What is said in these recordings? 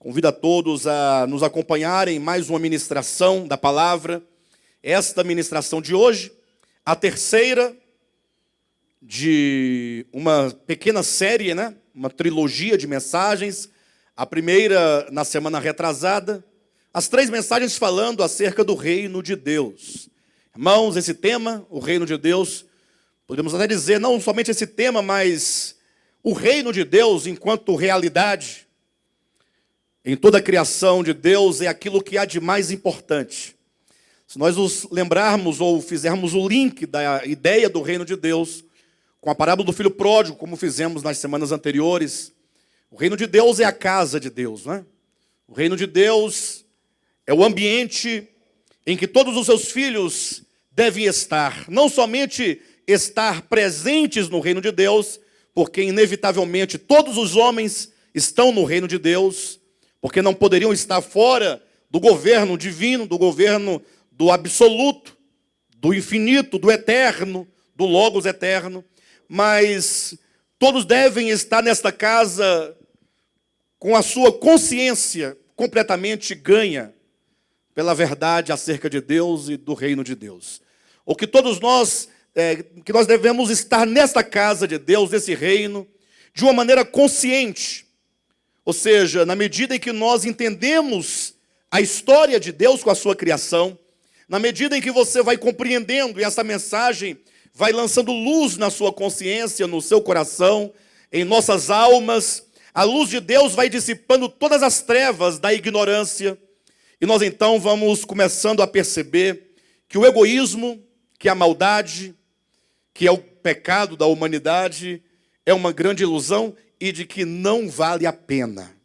Convido a todos a nos acompanharem em mais uma ministração da palavra. Esta ministração de hoje, a terceira de uma pequena série, uma trilogia de mensagens. A primeira na semana retrasada. As 3 mensagens falando acerca do reino de Deus. Irmãos, esse tema, o reino de Deus, podemos até dizer, não somente esse tema, mas o reino de Deus enquanto realidade em toda a criação de Deus é aquilo que há de mais importante. Se nós nos lembrarmos ou fizermos o link da ideia do reino de Deus com a parábola do filho pródigo, como fizemos nas semanas anteriores, o reino de Deus é a casa de Deus, não é? O reino de Deus é o ambiente em que todos os seus filhos devem estar, não somente estar presentes no reino de Deus, porque inevitavelmente todos os homens estão no reino de Deus, porque não poderiam estar fora do governo divino, do governo do absoluto, do infinito, do eterno, do Logos eterno, mas todos devem estar nesta casa com a sua consciência completamente ganha pela verdade acerca de Deus e do reino de Deus. Ou que todos nós, que nós devemos estar nesta casa de Deus, nesse reino, de uma maneira consciente. Ou seja, na medida em que nós entendemos a história de Deus com a sua criação, na medida em que você vai compreendendo e essa mensagem vai lançando luz na sua consciência, no seu coração, em nossas almas, a luz de Deus vai dissipando todas as trevas da ignorância, e nós então vamos começando a perceber que o egoísmo, que a maldade, que é o pecado da humanidade, é uma grande ilusão e de que não vale a pena.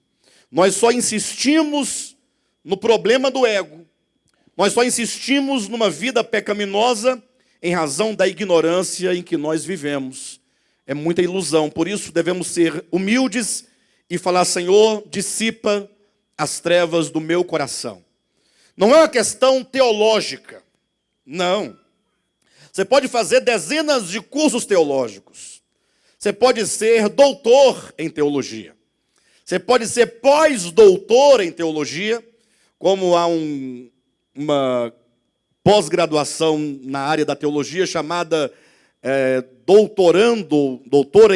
Nós só insistimos no problema do ego, nós só insistimos numa vida pecaminosa em razão da ignorância em que nós vivemos. É muita ilusão, por isso devemos ser humildes e falar: Senhor, dissipa as trevas do meu coração. Não é uma questão teológica, não. Você pode fazer dezenas de cursos teológicos. Você pode ser doutor em teologia. Você pode ser pós-doutor em teologia, como há uma pós-graduação na área da teologia chamada doutor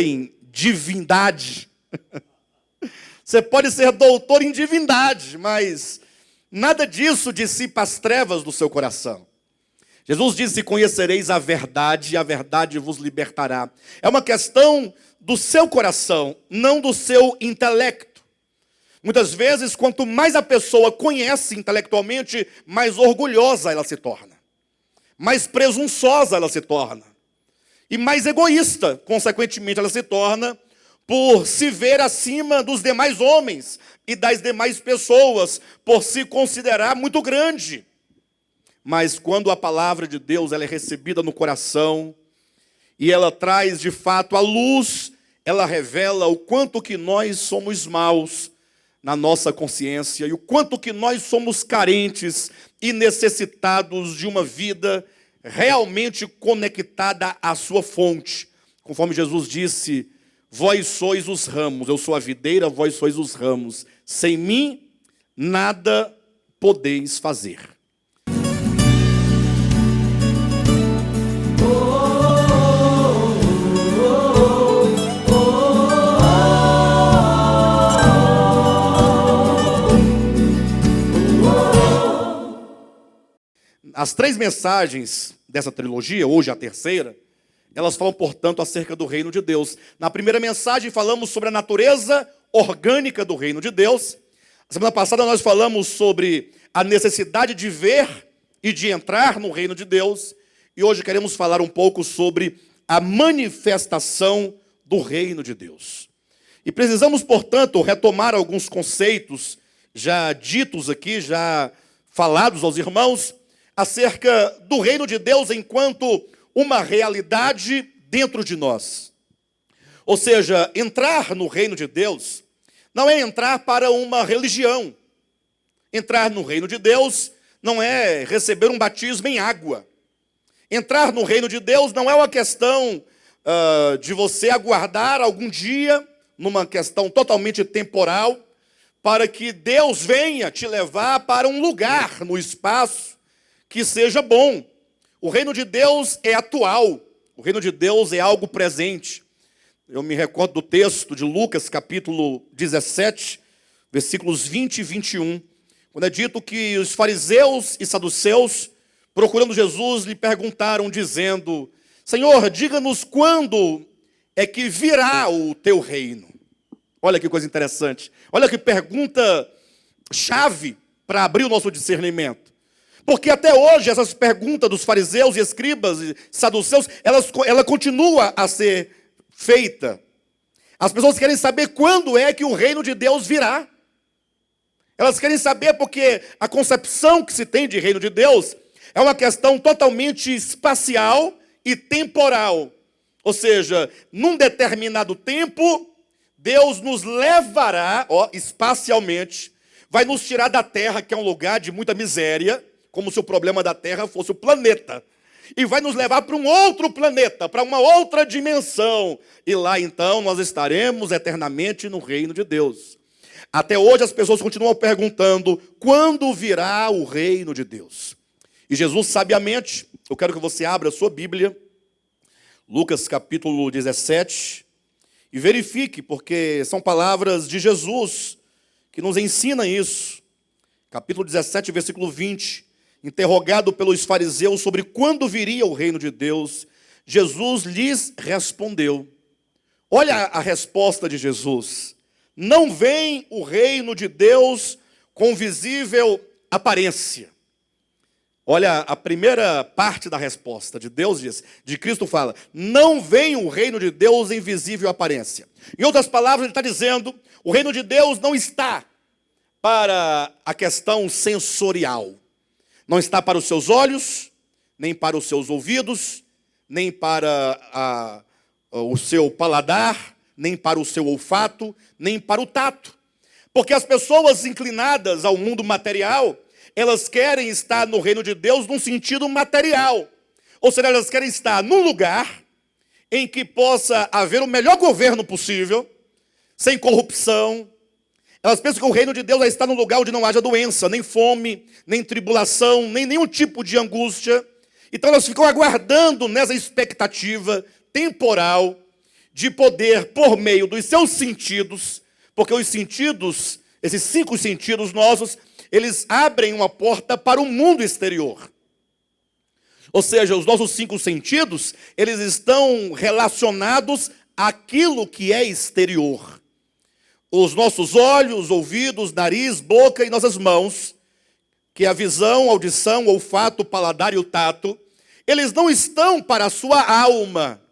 em divindade. Você pode ser doutor em divindade, mas nada disso dissipa as trevas do seu coração. Jesus disse: conhecereis a verdade, e a verdade vos libertará. É uma questão do seu coração, não do seu intelecto. Muitas vezes, quanto mais a pessoa conhece intelectualmente, mais orgulhosa ela se torna, mais presunçosa ela se torna, e mais egoísta, consequentemente, ela se torna, por se ver acima dos demais homens e das demais pessoas, por se considerar muito grande. Mas quando a palavra de Deus ela é recebida no coração e ela traz de fato a luz, ela revela o quanto que nós somos maus na nossa consciência e o quanto que nós somos carentes e necessitados de uma vida realmente conectada à sua fonte. Conforme Jesus disse: vós sois os ramos, eu sou a videira, vós sois os ramos. Sem mim, nada podeis fazer. As 3 mensagens dessa trilogia, hoje a terceira, elas falam, portanto, acerca do reino de Deus. Na primeira mensagem falamos sobre a natureza orgânica do reino de Deus. A semana passada nós falamos sobre a necessidade de ver e de entrar no reino de Deus. E hoje queremos falar um pouco sobre a manifestação do reino de Deus. E precisamos, portanto, retomar alguns conceitos já ditos aqui, já falados aos irmãos, acerca do reino de Deus enquanto uma realidade dentro de nós. Ou seja, entrar no reino de Deus não é entrar para uma religião. Entrar no reino de Deus não é receber um batismo em água. Entrar no reino de Deus não é uma questão de você aguardar algum dia, numa questão totalmente temporal, para que Deus venha te levar para um lugar no espaço que seja bom. O reino de Deus é atual, o reino de Deus é algo presente. Eu me recordo do texto de Lucas, capítulo 17, versículos 20 e 21, quando é dito que os fariseus e saduceus, procurando Jesus, lhe perguntaram, dizendo: Senhor, diga-nos quando é que virá o teu reino. Olha que coisa interessante. Olha que pergunta chave para abrir o nosso discernimento. Porque até hoje essas perguntas dos fariseus e escribas e saduceus, ela continua a ser feita. As pessoas querem saber quando é que o reino de Deus virá. Elas querem saber porque a concepção que se tem de reino de Deus é uma questão totalmente espacial e temporal. Ou seja, num determinado tempo, Deus nos levará, espacialmente, vai nos tirar da terra, que é um lugar de muita miséria, como se o problema da terra fosse o planeta, e vai nos levar para um outro planeta, para uma outra dimensão, e lá então nós estaremos eternamente no reino de Deus. Até hoje as pessoas continuam perguntando: quando virá o reino de Deus? E Jesus sabiamente, eu quero que você abra a sua Bíblia, Lucas capítulo 17, e verifique, porque são palavras de Jesus que nos ensina isso. Capítulo 17, versículo 20, interrogado pelos fariseus sobre quando viria o reino de Deus, Jesus lhes respondeu. Olha a resposta de Jesus: não vem o reino de Deus com visível aparência. Olha, a primeira parte da resposta de Deus diz, de Cristo fala: não vem o reino de Deus em visível aparência. Em outras palavras, ele está dizendo, o reino de Deus não está para a questão sensorial. Não está para os seus olhos, nem para os seus ouvidos, nem para o seu paladar, nem para o seu olfato, nem para o tato. Porque as pessoas inclinadas ao mundo material, elas querem estar no reino de Deus num sentido material. Ou seja, elas querem estar num lugar em que possa haver o melhor governo possível, sem corrupção. Elas pensam que o reino de Deus é estar num lugar onde não haja doença, nem fome, nem tribulação, nem nenhum tipo de angústia. Então elas ficam aguardando nessa expectativa temporal de poder, por meio dos seus sentidos, porque os sentidos, esses 5 sentidos nossos, eles abrem uma porta para o mundo exterior. Ou seja, os nossos 5 sentidos, eles estão relacionados àquilo que é exterior. Os nossos olhos, ouvidos, nariz, boca e nossas mãos, que é a visão, audição, olfato, paladar e o tato, eles não estão para a sua alma.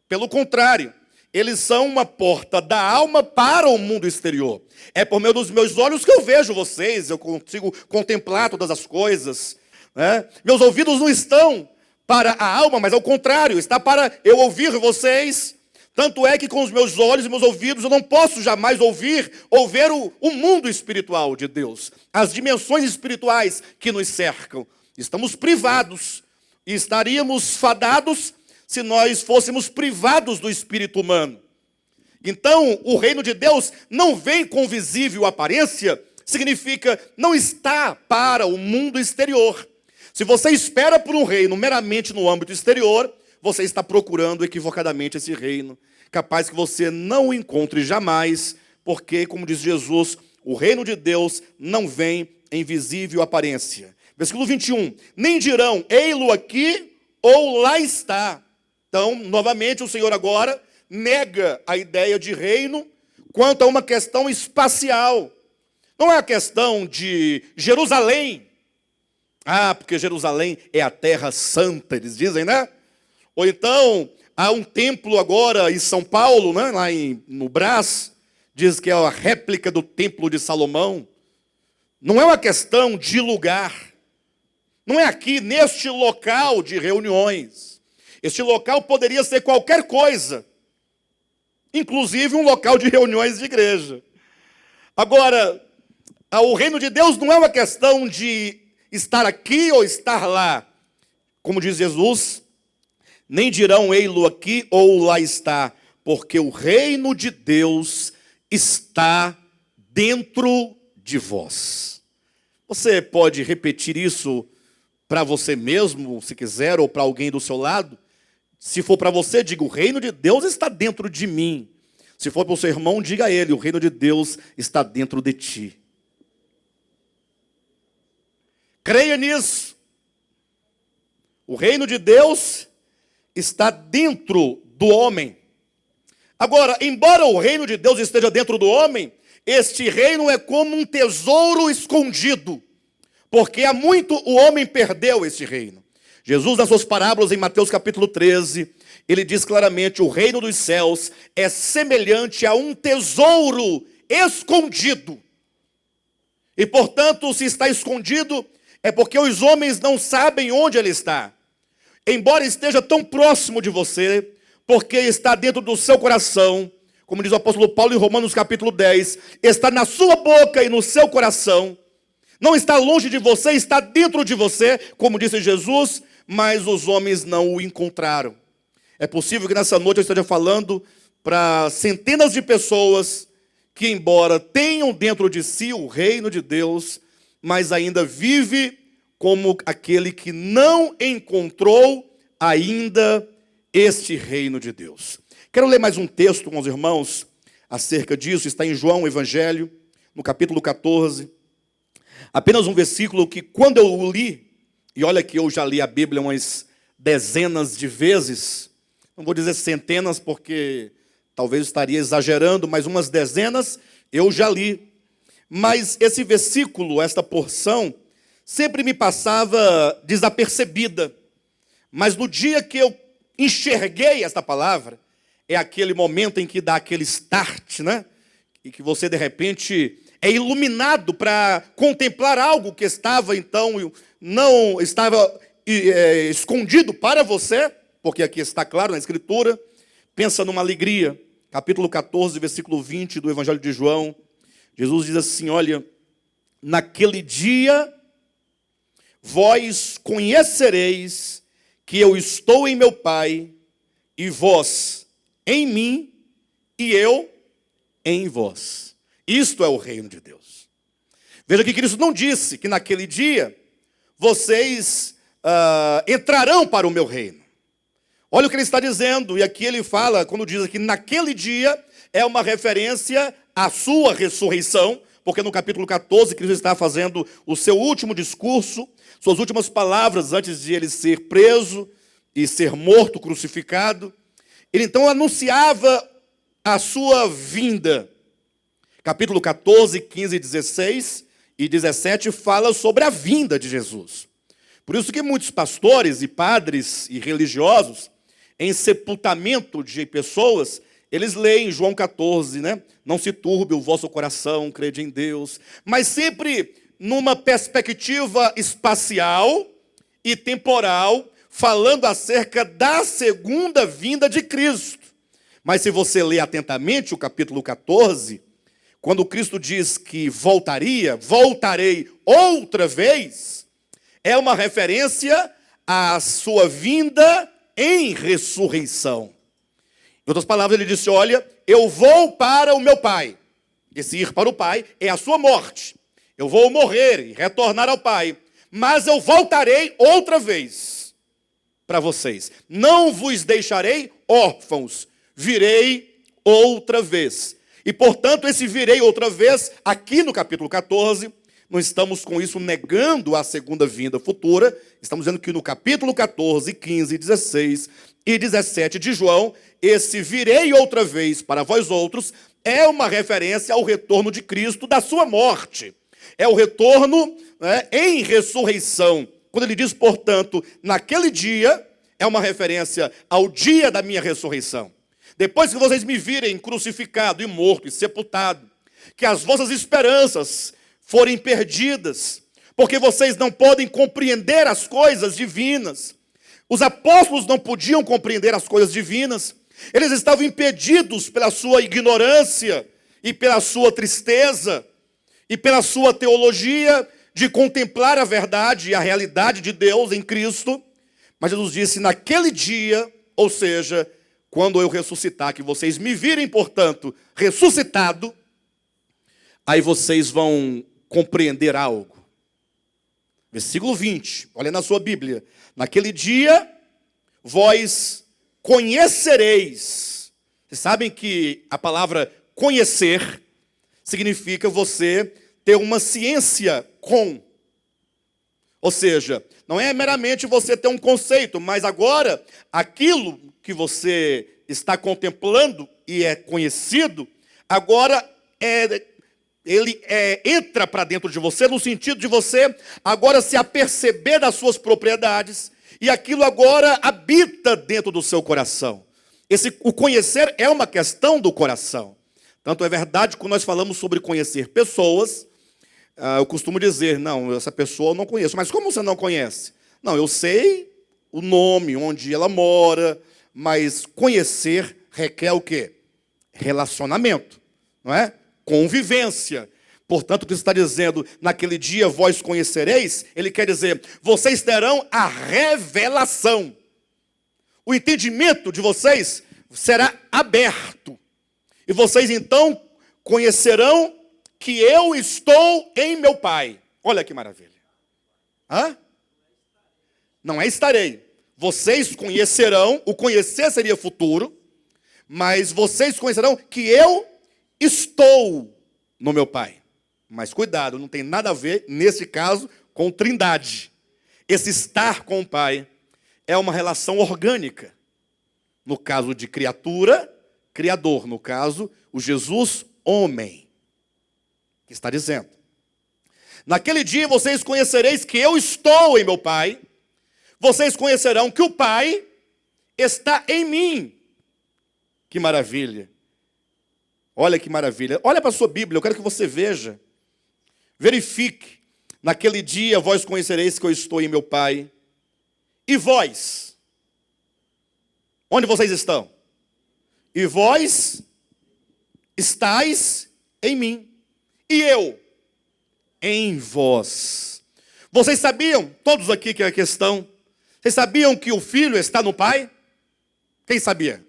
Pelo contrário, eles são uma porta da alma para o mundo exterior. É por meio dos meus olhos que eu vejo vocês, eu consigo contemplar todas as coisas, né? Meus ouvidos não estão para a alma, mas ao contrário, está para eu ouvir vocês. Tanto é que com os meus olhos e meus ouvidos eu não posso jamais ouvir ou ver o mundo espiritual de Deus, as dimensões espirituais que nos cercam. Estamos privados e estaríamos fadados se nós fôssemos privados do espírito humano. Então, o reino de Deus não vem com visível aparência, significa não está para o mundo exterior. Se você espera por um reino meramente no âmbito exterior, você está procurando equivocadamente esse reino, capaz que você não o encontre jamais, porque, como diz Jesus, o reino de Deus não vem em visível aparência. Versículo 21, nem dirão, ei-lo aqui ou lá está. Então, novamente, o Senhor agora nega a ideia de reino quanto a uma questão espacial. Não é a questão de Jerusalém. Porque Jerusalém é a terra santa, eles dizem, né? Ou então, há um templo agora em São Paulo, né? Lá no Brás, diz que é a réplica do templo de Salomão. Não é uma questão de lugar. Não é aqui, neste local de reuniões. Este local poderia ser qualquer coisa, inclusive um local de reuniões de igreja. Agora, o reino de Deus não é uma questão de estar aqui ou estar lá. Como diz Jesus, nem dirão ei-lo aqui ou lá está, porque o reino de Deus está dentro de vós. Você pode repetir isso para você mesmo, se quiser, ou para alguém do seu lado? Se for para você, diga: o reino de Deus está dentro de mim. Se for para o seu irmão, diga a ele: o reino de Deus está dentro de ti. Creia nisso. O reino de Deus está dentro do homem. Agora, embora o reino de Deus esteja dentro do homem, este reino é como um tesouro escondido, porque há muito o homem perdeu esse reino. Jesus, nas suas parábolas em Mateus capítulo 13, ele diz claramente: o reino dos céus é semelhante a um tesouro escondido. E, portanto, se está escondido, é porque os homens não sabem onde ele está. Embora esteja tão próximo de você, porque está dentro do seu coração, como diz o apóstolo Paulo em Romanos capítulo 10, está na sua boca e no seu coração, não está longe de você, está dentro de você, como disse Jesus, mas os homens não o encontraram. É possível que nessa noite eu esteja falando para centenas de pessoas que, embora tenham dentro de si o reino de Deus, mas ainda vive como aquele que não encontrou ainda este reino de Deus. Quero ler mais um texto com os irmãos acerca disso. Está em João, Evangelho, no capítulo 14. Apenas um versículo que, quando eu o li, e olha que eu já li a Bíblia umas dezenas de vezes, não vou dizer centenas porque talvez estaria exagerando, mas umas dezenas eu já li. Mas esse versículo, esta porção, sempre me passava desapercebida. Mas no dia que eu enxerguei esta palavra, é aquele momento em que dá aquele start, né? E que você, de repente, é iluminado para contemplar algo que estava, então, não estava escondido para você, porque aqui está claro na Escritura. Pensa numa alegria. Capítulo 14, versículo 20 do Evangelho de João. Jesus diz assim: olha, naquele dia vós conhecereis que eu estou em meu Pai, e vós em mim, e eu em vós. Isto é o reino de Deus. Veja que Cristo não disse que naquele dia vocês entrarão para o meu reino. Olha o que ele está dizendo, e aqui ele fala, quando diz que naquele dia, é uma referência à sua ressurreição, porque no capítulo 14, Cristo está fazendo o seu último discurso, suas últimas palavras antes de ele ser preso e ser morto, crucificado. Ele então anunciava a sua vinda. Capítulo 14, 15, 16 e 17 fala sobre a vinda de Jesus. Por isso que muitos pastores e padres e religiosos, em sepultamento de pessoas, eles leem João 14, né? Não se turbe o vosso coração, crede em Deus. Mas sempre numa perspectiva espacial e temporal, falando acerca da segunda vinda de Cristo. Mas se você ler atentamente o capítulo 14, quando Cristo diz que voltarei outra vez, é uma referência à sua vinda em ressurreição. Em outras palavras, ele disse: olha, eu vou para o meu Pai. Esse ir para o Pai é a sua morte. Eu vou morrer e retornar ao Pai, mas eu voltarei outra vez para vocês. Não vos deixarei órfãos, virei outra vez. E, portanto, esse virei outra vez, aqui no capítulo 14, não estamos com isso negando a segunda vinda futura, estamos dizendo que no capítulo 14, 15, 16 e 17 de João, esse virei outra vez para vós outros é uma referência ao retorno de Cristo da sua morte. É o retorno, né, em ressurreição. Quando ele diz, portanto, naquele dia, é uma referência ao dia da minha ressurreição. Depois que vocês me virem crucificado e morto e sepultado, que as vossas esperanças forem perdidas, porque vocês não podem compreender as coisas divinas. Os apóstolos não podiam compreender as coisas divinas. Eles estavam impedidos pela sua ignorância e pela sua tristeza e pela sua teologia de contemplar a verdade e a realidade de Deus em Cristo. Mas Jesus disse, naquele dia, ou seja, quando eu ressuscitar, que vocês me virem, portanto, ressuscitado, Aí vocês vão compreender algo. Versículo 20, olha na sua Bíblia. Naquele dia, vós conhecereis. Vocês sabem que a palavra conhecer significa você ter uma ciência com. Ou seja, não é meramente você ter um conceito, mas agora aquilo que você está contemplando e é conhecido, agora ele entra para dentro de você, no sentido de você agora se aperceber das suas propriedades, e aquilo agora habita dentro do seu coração. O conhecer é uma questão do coração. Tanto é verdade que quando nós falamos sobre conhecer pessoas, eu costumo dizer, não, essa pessoa eu não conheço. Mas como você não conhece? Não, eu sei o nome, onde ela mora, mas conhecer requer o quê? Relacionamento, não é? Convivência. Portanto, o que está dizendo, naquele dia vós conhecereis, ele quer dizer, vocês terão a revelação. O entendimento de vocês será aberto. E vocês então conhecerão que eu estou em meu Pai. Olha que maravilha. Hã? Não é estarei. Vocês conhecerão, o conhecer seria futuro, mas vocês conhecerão que eu estou no meu Pai. Mas cuidado, não tem nada a ver, nesse caso, com trindade. Esse estar com o Pai é uma relação orgânica. No caso de criatura, criador. No caso, o Jesus, homem. Que está dizendo. Naquele dia vocês conhecereis que eu estou em meu Pai. Vocês conhecerão que o Pai está em mim. Que maravilha. Olha que maravilha. Olha para a sua Bíblia, eu quero que você veja. Verifique. Naquele dia vós conhecereis que eu estou em meu Pai. E vós? Onde vocês estão? E vós estáis em mim. E eu em vós. Vocês sabiam, todos aqui que é a questão, vocês sabiam que o Filho está no Pai? Quem sabia?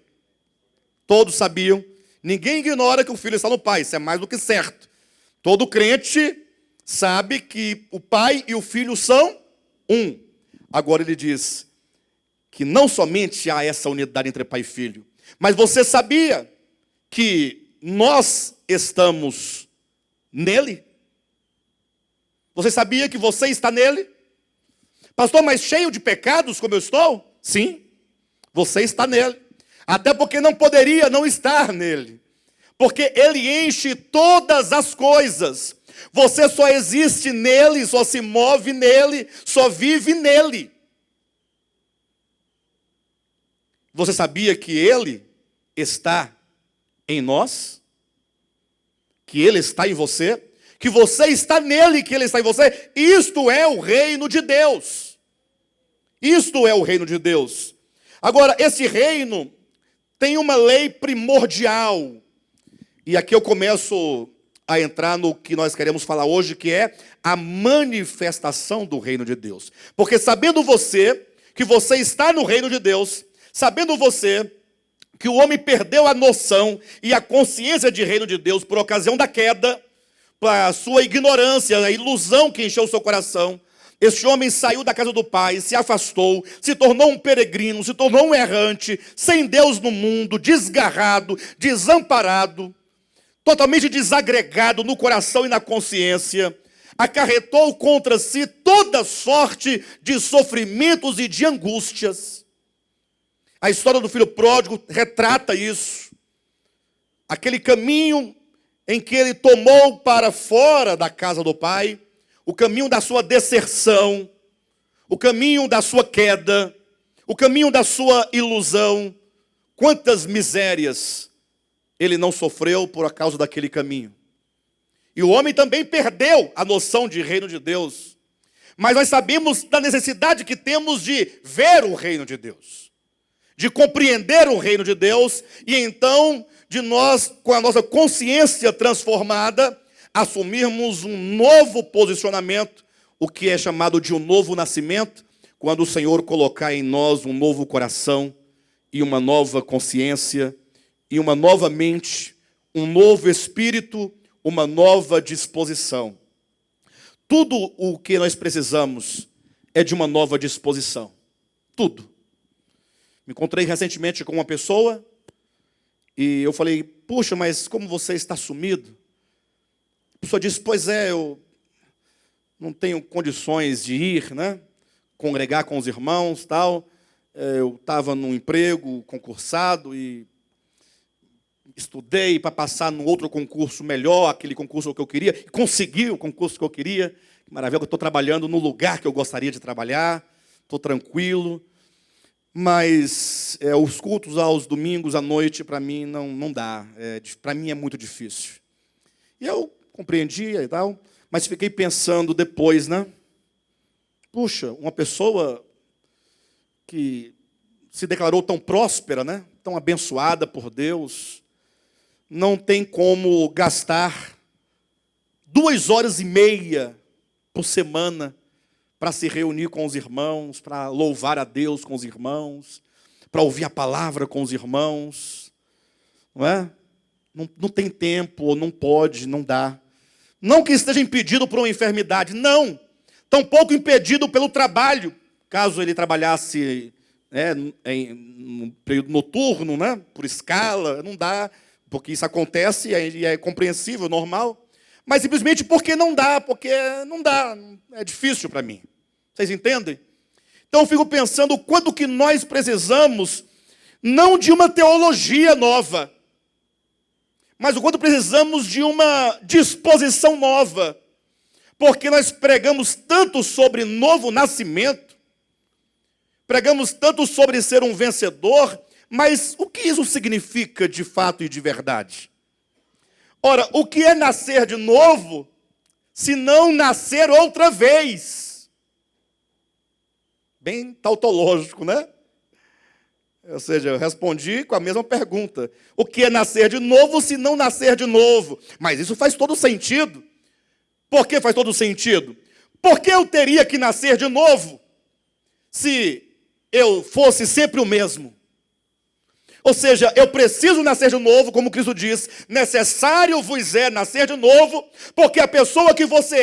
Todos sabiam. Ninguém ignora que o Filho está no Pai, isso é mais do que certo. Todo crente sabe que o Pai e o Filho são um. Agora ele diz que não somente há essa unidade entre Pai e Filho, mas você sabia que nós estamos nele? Você sabia que você está nele? Pastor, mas cheio de pecados como eu estou? Sim, você está nele. Até porque não poderia não estar nele. Porque ele enche todas as coisas. Você só existe nele, só se move nele, só vive nele. Você sabia que ele está em nós? Que ele está em você? Que você está nele, que ele está em você? Isto é o reino de Deus. Isto é o reino de Deus. Agora, esse reino tem uma lei primordial. E aqui eu começo a entrar no que nós queremos falar hoje, que é a manifestação do reino de Deus. Porque sabendo você que você está no reino de Deus, sabendo você que o homem perdeu a noção e a consciência de reino de Deus por ocasião da queda, para a sua ignorância, a ilusão que encheu o seu coração, este homem saiu da casa do Pai, se afastou, se tornou um peregrino, se tornou um errante, sem Deus no mundo, desgarrado, desamparado, totalmente desagregado no coração e na consciência, acarretou contra si toda sorte de sofrimentos e de angústias. A história do filho pródigo retrata isso. Aquele caminho em que ele tomou para fora da casa do pai, o caminho da sua deserção, o caminho da sua queda, o caminho da sua ilusão. Quantas misérias ele não sofreu por causa daquele caminho. E o homem também perdeu a noção de reino de Deus. Mas nós sabemos da necessidade que temos de ver o reino de Deus, de compreender o reino de Deus, e então de nós, com a nossa consciência transformada, assumirmos um novo posicionamento, o que é chamado de um novo nascimento, quando o Senhor colocar em nós um novo coração, e uma nova consciência, e uma nova mente, um novo espírito, uma nova disposição. Tudo o que nós precisamos é de uma nova disposição. Tudo. Me encontrei recentemente com uma pessoa e eu falei, puxa, mas como você está sumido? A pessoa disse, pois é, eu não tenho condições de ir, né? Congregar com os irmãos, tal. Eu estava num emprego concursado e estudei para passar num outro concurso melhor, aquele concurso que eu queria, e consegui o concurso que eu queria. Que maravilha, eu estou trabalhando no lugar que eu gostaria de trabalhar, estou tranquilo. Mas os cultos aos domingos à noite, para mim, não dá. Para mim é muito difícil. E eu compreendia e tal, mas fiquei pensando depois, né? Puxa, uma pessoa que se declarou tão próspera, né? Tão abençoada por Deus, não tem como gastar 2h30 por semana para se reunir com os irmãos, para louvar a Deus com os irmãos, para ouvir a palavra com os irmãos, não é? Não tem tempo, ou não pode, não dá. Não que esteja impedido por uma enfermidade, não. Tampouco impedido pelo trabalho, caso ele trabalhasse no período noturno, né? Por escala, não dá, porque isso acontece e é compreensível, normal. Mas simplesmente porque não dá, é difícil para mim. Vocês entendem? Então eu fico pensando o quanto que nós precisamos, não de uma teologia nova, mas o quanto precisamos de uma disposição nova. Porque nós pregamos tanto sobre novo nascimento, pregamos tanto sobre ser um vencedor, mas o que isso significa de fato e de verdade? Ora, o que é nascer de novo, se não nascer outra vez? Bem tautológico, né? Ou seja, eu respondi com a mesma pergunta. O que é nascer de novo, se não nascer de novo? Mas isso faz todo sentido. Por que faz todo sentido? Porque eu teria que nascer de novo se eu fosse sempre o mesmo. Ou seja, eu preciso nascer de novo, como Cristo diz, necessário vos é nascer de novo, porque a pessoa que você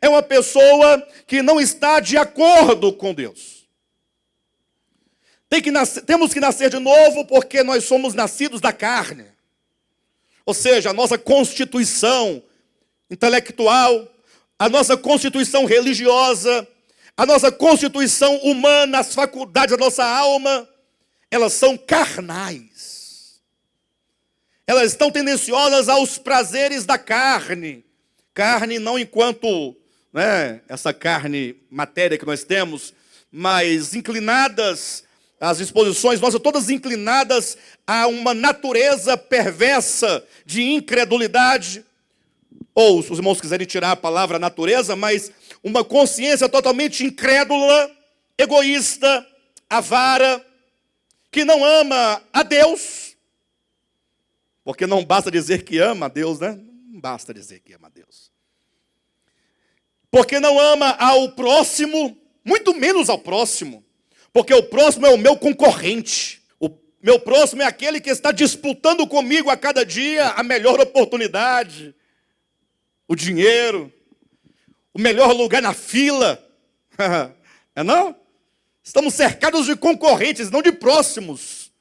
é uma pessoa que não está de acordo com Deus. Temos que nascer de novo porque nós somos nascidos da carne. Ou seja, a nossa constituição intelectual, a nossa constituição religiosa, a nossa constituição humana, as faculdades da nossa alma, elas são carnais. Elas estão tendenciosas aos prazeres da carne. Carne não enquanto essa carne matéria que nós temos, mas inclinadas, as disposições nossas todas inclinadas a uma natureza perversa de incredulidade, ou, se os irmãos quiserem tirar a palavra natureza, mas uma consciência totalmente incrédula, egoísta, avara, que não ama a Deus, porque não basta dizer que ama a Deus, né? Não basta dizer que ama a Deus. Porque não ama ao próximo, muito menos ao próximo, porque o próximo é o meu concorrente. O meu próximo é aquele que está disputando comigo a cada dia a melhor oportunidade, o dinheiro, o melhor lugar na fila. Não? Estamos cercados de concorrentes, não de próximos.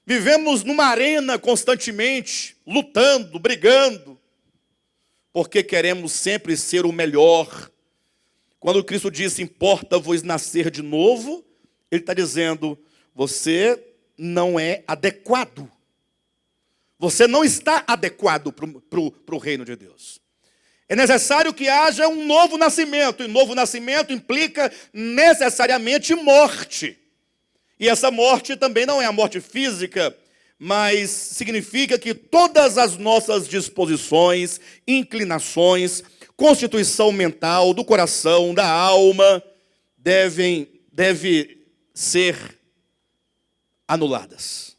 Vivemos numa arena constantemente, lutando, brigando, porque queremos sempre ser o melhor. Quando Cristo disse, importa-vos nascer de novo, Ele está dizendo, você não é adequado. Você não está adequado para o reino de Deus. É necessário que haja um novo nascimento, e novo nascimento implica necessariamente morte. E essa morte também não é a morte física, mas significa que todas as nossas disposições, inclinações, constituição mental, do coração, da alma, devem ser anuladas.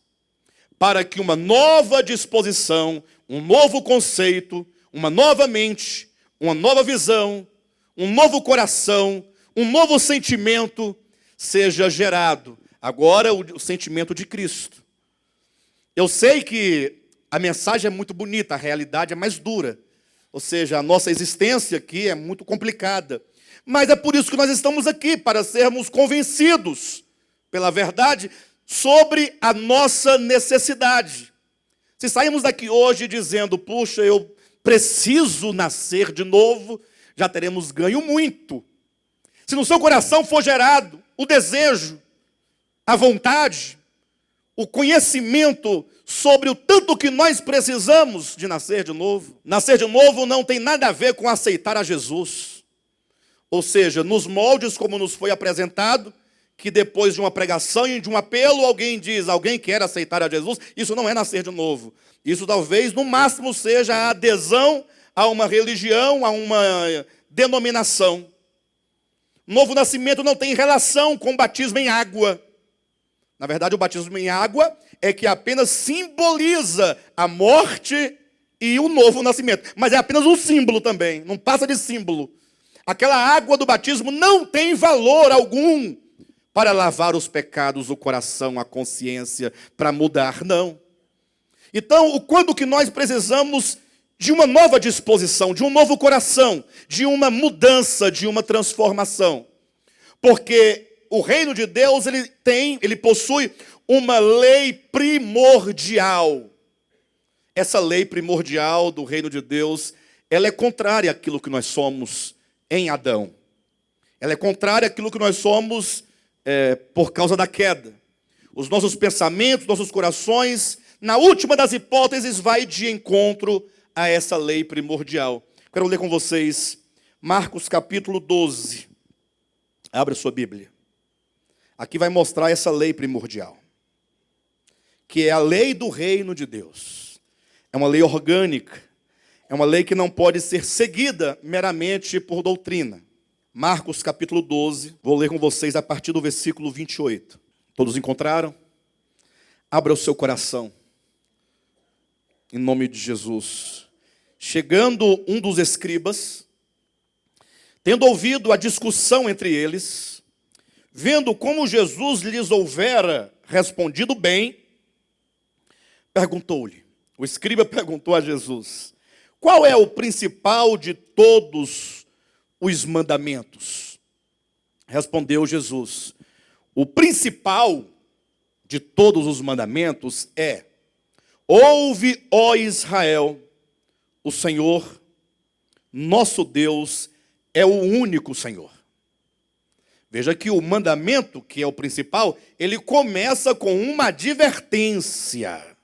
Para que uma nova disposição, um novo conceito, uma nova mente, uma nova visão, um novo coração, um novo sentimento seja gerado. Agora o sentimento de Cristo. Eu sei que a mensagem é muito bonita, a realidade é mais dura. Ou seja, a nossa existência aqui é muito complicada. Mas é por isso que nós estamos aqui, para sermos convencidos pela verdade sobre a nossa necessidade. Se sairmos daqui hoje dizendo, puxa, eu preciso nascer de novo, já teremos ganho muito. Se no seu coração for gerado o desejo, a vontade, o conhecimento sobre o tanto que nós precisamos de nascer de novo. Nascer de novo não tem nada a ver com aceitar a Jesus. Ou seja, nos moldes como nos foi apresentado, que depois de uma pregação e de um apelo, alguém diz, alguém quer aceitar a Jesus, isso não é nascer de novo. Isso talvez, no máximo, seja a adesão a uma religião, a uma denominação. Novo nascimento não tem relação com o batismo em água. Na verdade, o batismo em água é que apenas simboliza a morte e o novo nascimento. Mas é apenas um símbolo também, não passa de símbolo. Aquela água do batismo não tem valor algum para lavar os pecados, o coração, a consciência, para mudar, não. Então, quando que nós precisamos de uma nova disposição, de um novo coração, de uma mudança, de uma transformação? Porque o reino de Deus, ele possui uma lei primordial. Essa lei primordial do reino de Deus, ela é contrária àquilo que nós somos em Adão. Ela é contrária àquilo que nós somos por causa da queda. Os nossos pensamentos, nossos corações, na última das hipóteses, vai de encontro a essa lei primordial. Quero ler com vocês Marcos capítulo 12. Abra sua Bíblia. Aqui vai mostrar essa lei primordial, que é a lei do reino de Deus. É uma lei orgânica. É uma lei que não pode ser seguida meramente por doutrina. Marcos capítulo 12, vou ler com vocês a partir do versículo 28. Todos encontraram? Abra o seu coração, em nome de Jesus. Chegando um dos escribas, tendo ouvido a discussão entre eles, vendo como Jesus lhes houvera respondido bem, perguntou-lhe. O escriba perguntou a Jesus: qual é o principal de todos os mandamentos? Respondeu Jesus: o principal de todos os mandamentos é: ouve, ó Israel, o Senhor, nosso Deus, é o único Senhor. Veja que o mandamento, que é o principal, ele começa com uma advertência.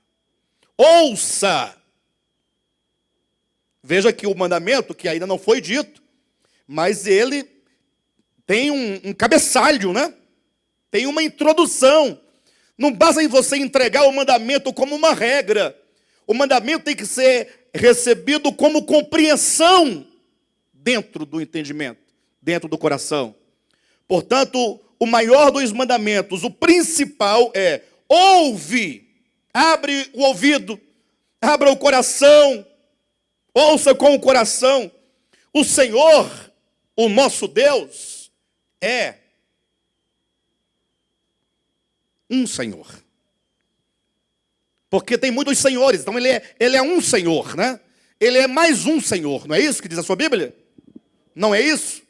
Ouça! Veja que o mandamento, que ainda não foi dito, mas ele tem um cabeçalho, né? Tem uma introdução. Não basta em você entregar o mandamento como uma regra. O mandamento tem que ser recebido como compreensão dentro do entendimento, dentro do coração. Portanto, o maior dos mandamentos, o principal é: ouve, abre o ouvido, abra o coração, ouça com o coração. O Senhor, o nosso Deus, é um Senhor. Porque tem muitos senhores, então ele é um Senhor, né? Ele é mais um Senhor, não é isso que diz a sua Bíblia? Não é isso?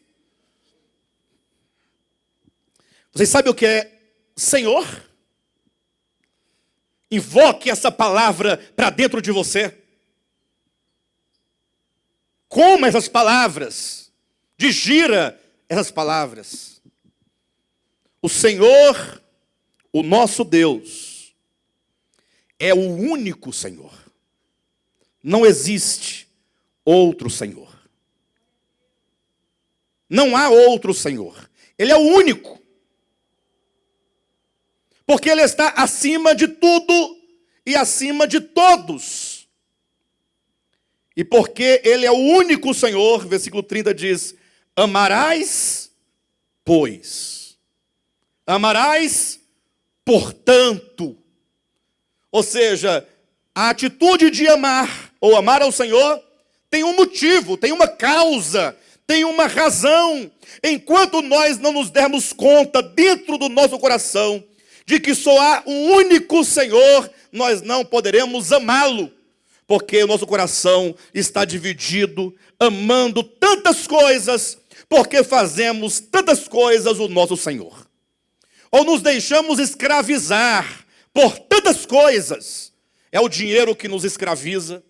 Vocês sabem o que é Senhor? Invoque essa palavra para dentro de você. Coma essas palavras. Digira essas palavras. O Senhor, o nosso Deus, é o único Senhor. Não existe outro Senhor. Não há outro Senhor. Ele é o único. Porque Ele está acima de tudo e acima de todos. E porque Ele é o único Senhor, versículo 30 diz: amarás, pois. Amarás, portanto. Ou seja, a atitude de amar ou amar ao Senhor tem um motivo, tem uma causa, tem uma razão. Enquanto nós não nos dermos conta dentro do nosso coração de que só há um único Senhor, nós não poderemos amá-lo. porque o nosso coração está dividido, amando tantas coisas, porque fazemos tantas coisas o nosso Senhor. Ou nos deixamos escravizar por tantas coisas. É o dinheiro que nos escraviza,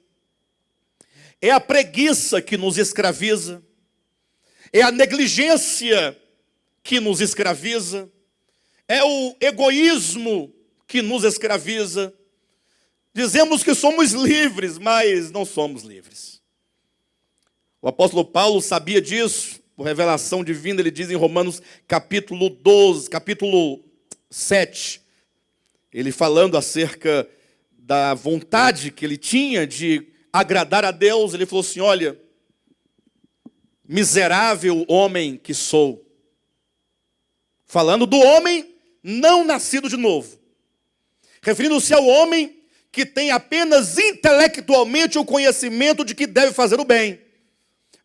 é a preguiça que nos escraviza, é a negligência que nos escraviza, é o egoísmo que nos escraviza. Dizemos que somos livres, mas não somos livres. O apóstolo Paulo sabia disso, por revelação divina. Ele diz em Romanos capítulo 12, capítulo 7, ele falando acerca da vontade que ele tinha de agradar a Deus, ele falou assim: olha, miserável homem que sou. Falando do homem não nascido de novo. Referindo-se ao homem que tem apenas intelectualmente o conhecimento de que deve fazer o bem,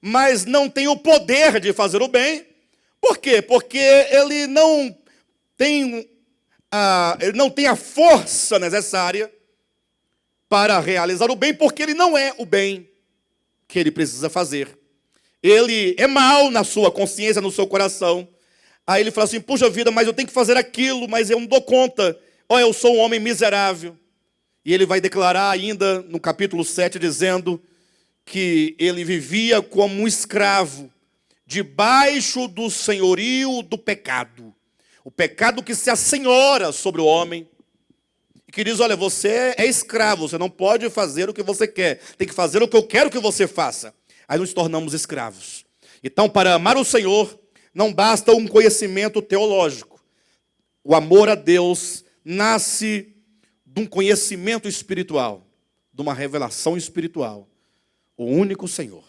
mas não tem o poder de fazer o bem. Por quê? Porque ele não tem a força necessária para realizar o bem, porque ele não é o bem que ele precisa fazer. Ele é mau na sua consciência, no seu coração. Aí ele fala assim: puxa vida, mas eu tenho que fazer aquilo, mas eu não dou conta. Eu sou um homem miserável. E ele vai declarar ainda no capítulo 7, dizendo que ele vivia como um escravo, debaixo do senhorio do pecado. O pecado que se assenhora sobre o homem. E que diz: olha, você é escravo, você não pode fazer o que você quer, tem que fazer o que eu quero que você faça. Aí nos tornamos escravos. Então, para amar o Senhor, não basta um conhecimento teológico. O amor a Deus nasce de um conhecimento espiritual, de uma revelação espiritual. O único Senhor.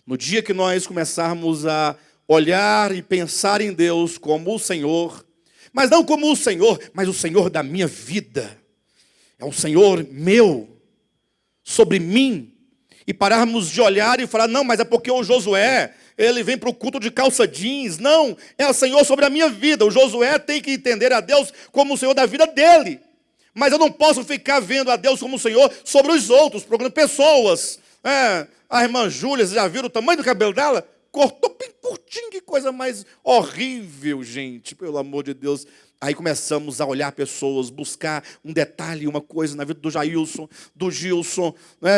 No dia que nós começarmos a olhar e pensar em Deus como o Senhor, mas não como o Senhor, mas o Senhor da minha vida. É um Senhor meu, sobre mim. E pararmos de olhar e falar: não, mas é porque o Josué, ele vem para o culto de calça jeans. Não, é o Senhor sobre a minha vida. O Josué tem que entender a Deus como o Senhor da vida dele. Mas eu não posso ficar vendo a Deus como o Senhor sobre os outros, procurando pessoas. A irmã Júlia, vocês já viram o tamanho do cabelo dela? Cortou bem curtinho, que coisa mais horrível, gente, pelo amor de Deus. Aí começamos a olhar pessoas, buscar um detalhe, uma coisa na vida do Jailson, do Gilson,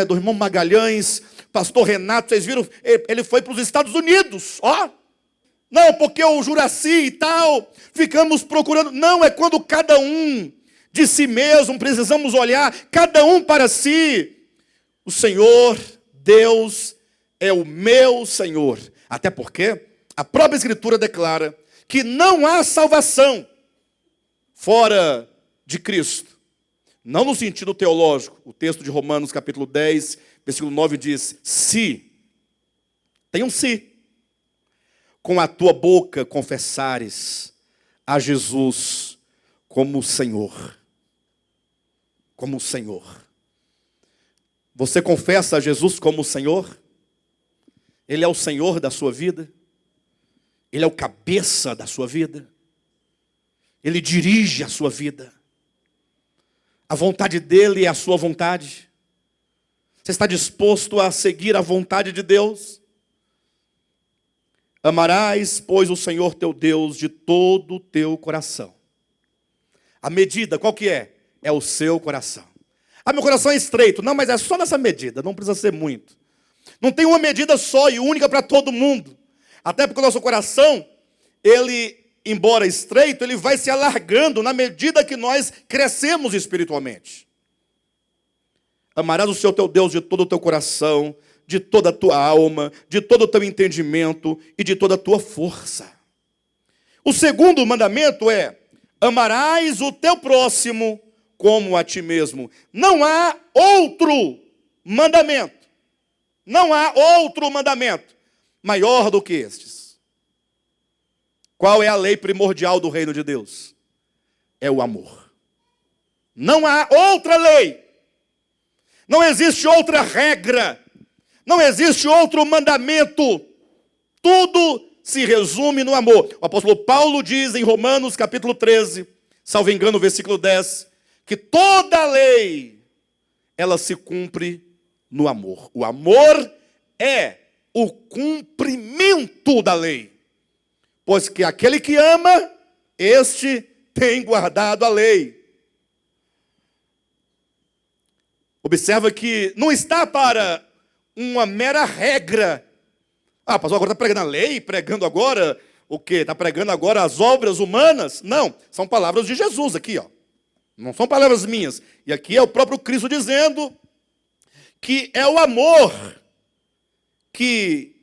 do irmão Magalhães, pastor Renato. Vocês viram? Ele foi para os Estados Unidos, ó. Não, porque o Juraci e tal, ficamos procurando. Não, é quando cada um de si mesmo, precisamos olhar, cada um para si. O Senhor, Deus, é o meu Senhor. Até porque a própria Escritura declara que não há salvação fora de Cristo. Não no sentido teológico. O texto de Romanos capítulo 10, versículo 9 diz: se, tem um se, com a tua boca confessares a Jesus como Senhor. Como Senhor. Você confessa a Jesus como Senhor? Ele é o Senhor da sua vida? Ele é o cabeça da sua vida? Ele dirige a sua vida? A vontade dele é a sua vontade? Você está disposto a seguir a vontade de Deus? Amarás, pois, o Senhor teu Deus de todo o teu coração. A medida, qual que é? É o seu coração. Meu coração é estreito. Não, mas é só nessa medida, não precisa ser muito. Não tem uma medida só e única para todo mundo. Até porque o nosso coração, ele, embora estreito, ele vai se alargando na medida que nós crescemos espiritualmente. Amarás o Senhor teu Deus de todo o teu coração, de toda a tua alma, de todo o teu entendimento e de toda a tua força. O segundo mandamento é: amarás o teu próximo como a ti mesmo. Não há outro mandamento. Não há outro mandamento maior do que estes. Qual é a lei primordial do reino de Deus? É o amor. Não há outra lei. Não existe outra regra. Não existe outro mandamento. Tudo se resume no amor. O apóstolo Paulo diz em Romanos capítulo 13, salvo engano, versículo 10, que toda a lei, ela se cumpre no amor. O amor é o cumprimento da lei. Pois que aquele que ama, este tem guardado a lei. Observa que não está para uma mera regra. Ah, pastor, agora está pregando a lei, pregando agora o quê? Está pregando agora as obras humanas? Não, são palavras de Jesus aqui, ó. Não são palavras minhas. E aqui é o próprio Cristo dizendo que é o amor, que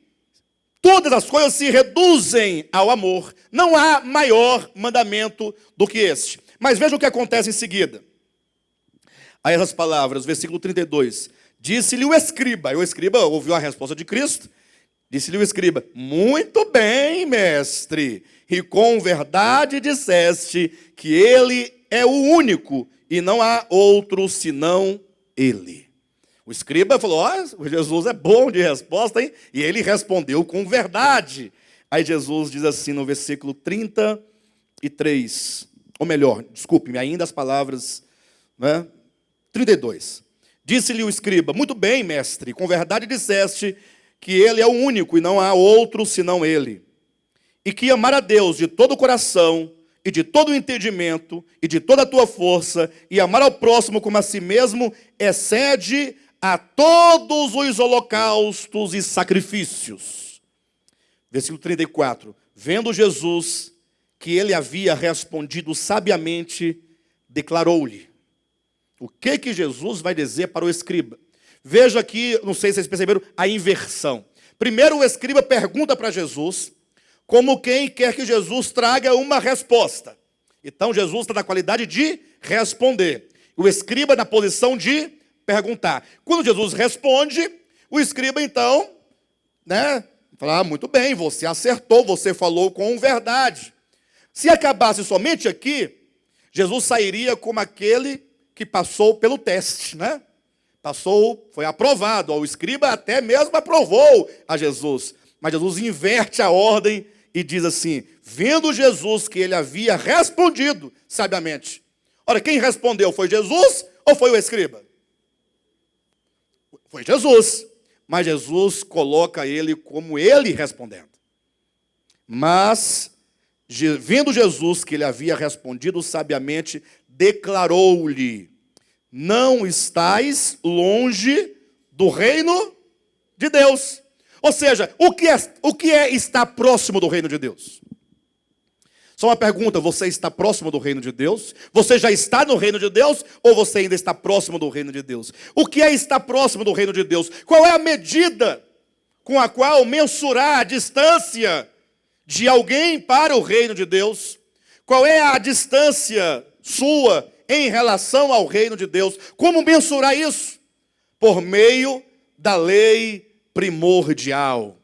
todas as coisas se reduzem ao amor. Não há maior mandamento do que este. Mas veja o que acontece em seguida. A essas palavras, versículo 32. Disse-lhe o escriba. E o escriba ouviu a resposta de Cristo. Disse-lhe o escriba: muito bem, mestre, e com verdade disseste que ele é o único e não há outro senão ele. O escriba falou: ó, Jesus é bom de resposta, hein? E ele respondeu com verdade. Aí Jesus diz assim no versículo 33, ou melhor, desculpe-me, ainda as palavras, né? 32. Disse-lhe o escriba: muito bem, mestre, com verdade disseste que ele é o único e não há outro senão ele. E que amar a Deus de todo o coração e de todo o entendimento e de toda a tua força e amar ao próximo como a si mesmo excede a todos os holocaustos e sacrifícios. Versículo 34. Vendo Jesus que ele havia respondido sabiamente, declarou-lhe. O que Jesus vai dizer para o escriba? Veja aqui, não sei se vocês perceberam, a inversão. Primeiro o escriba pergunta para Jesus, como quem quer que Jesus traga uma resposta. Então Jesus está na qualidade de responder. O escriba na posição de perguntar. Quando Jesus responde, o escriba então, fala: muito bem, você acertou, você falou com verdade. Se acabasse somente aqui, Jesus sairia como aquele que passou pelo teste, Passou, foi aprovado. O escriba até mesmo aprovou a Jesus. Mas Jesus inverte a ordem e diz assim: vendo Jesus que ele havia respondido sabiamente. Ora, quem respondeu foi Jesus ou foi o escriba? Foi Jesus. Mas Jesus coloca ele como ele respondendo. Mas, vendo Jesus que ele havia respondido sabiamente, declarou-lhe: não estais longe do reino de Deus. Ou seja, o que é estar próximo do reino de Deus? Só uma pergunta: você está próximo do reino de Deus? Você já está no reino de Deus ou você ainda está próximo do reino de Deus? O que é estar próximo do reino de Deus? Qual é a medida com a qual mensurar a distância de alguém para o reino de Deus? Qual é a distância sua em relação ao reino de Deus? Como mensurar isso? Por meio da lei primordial.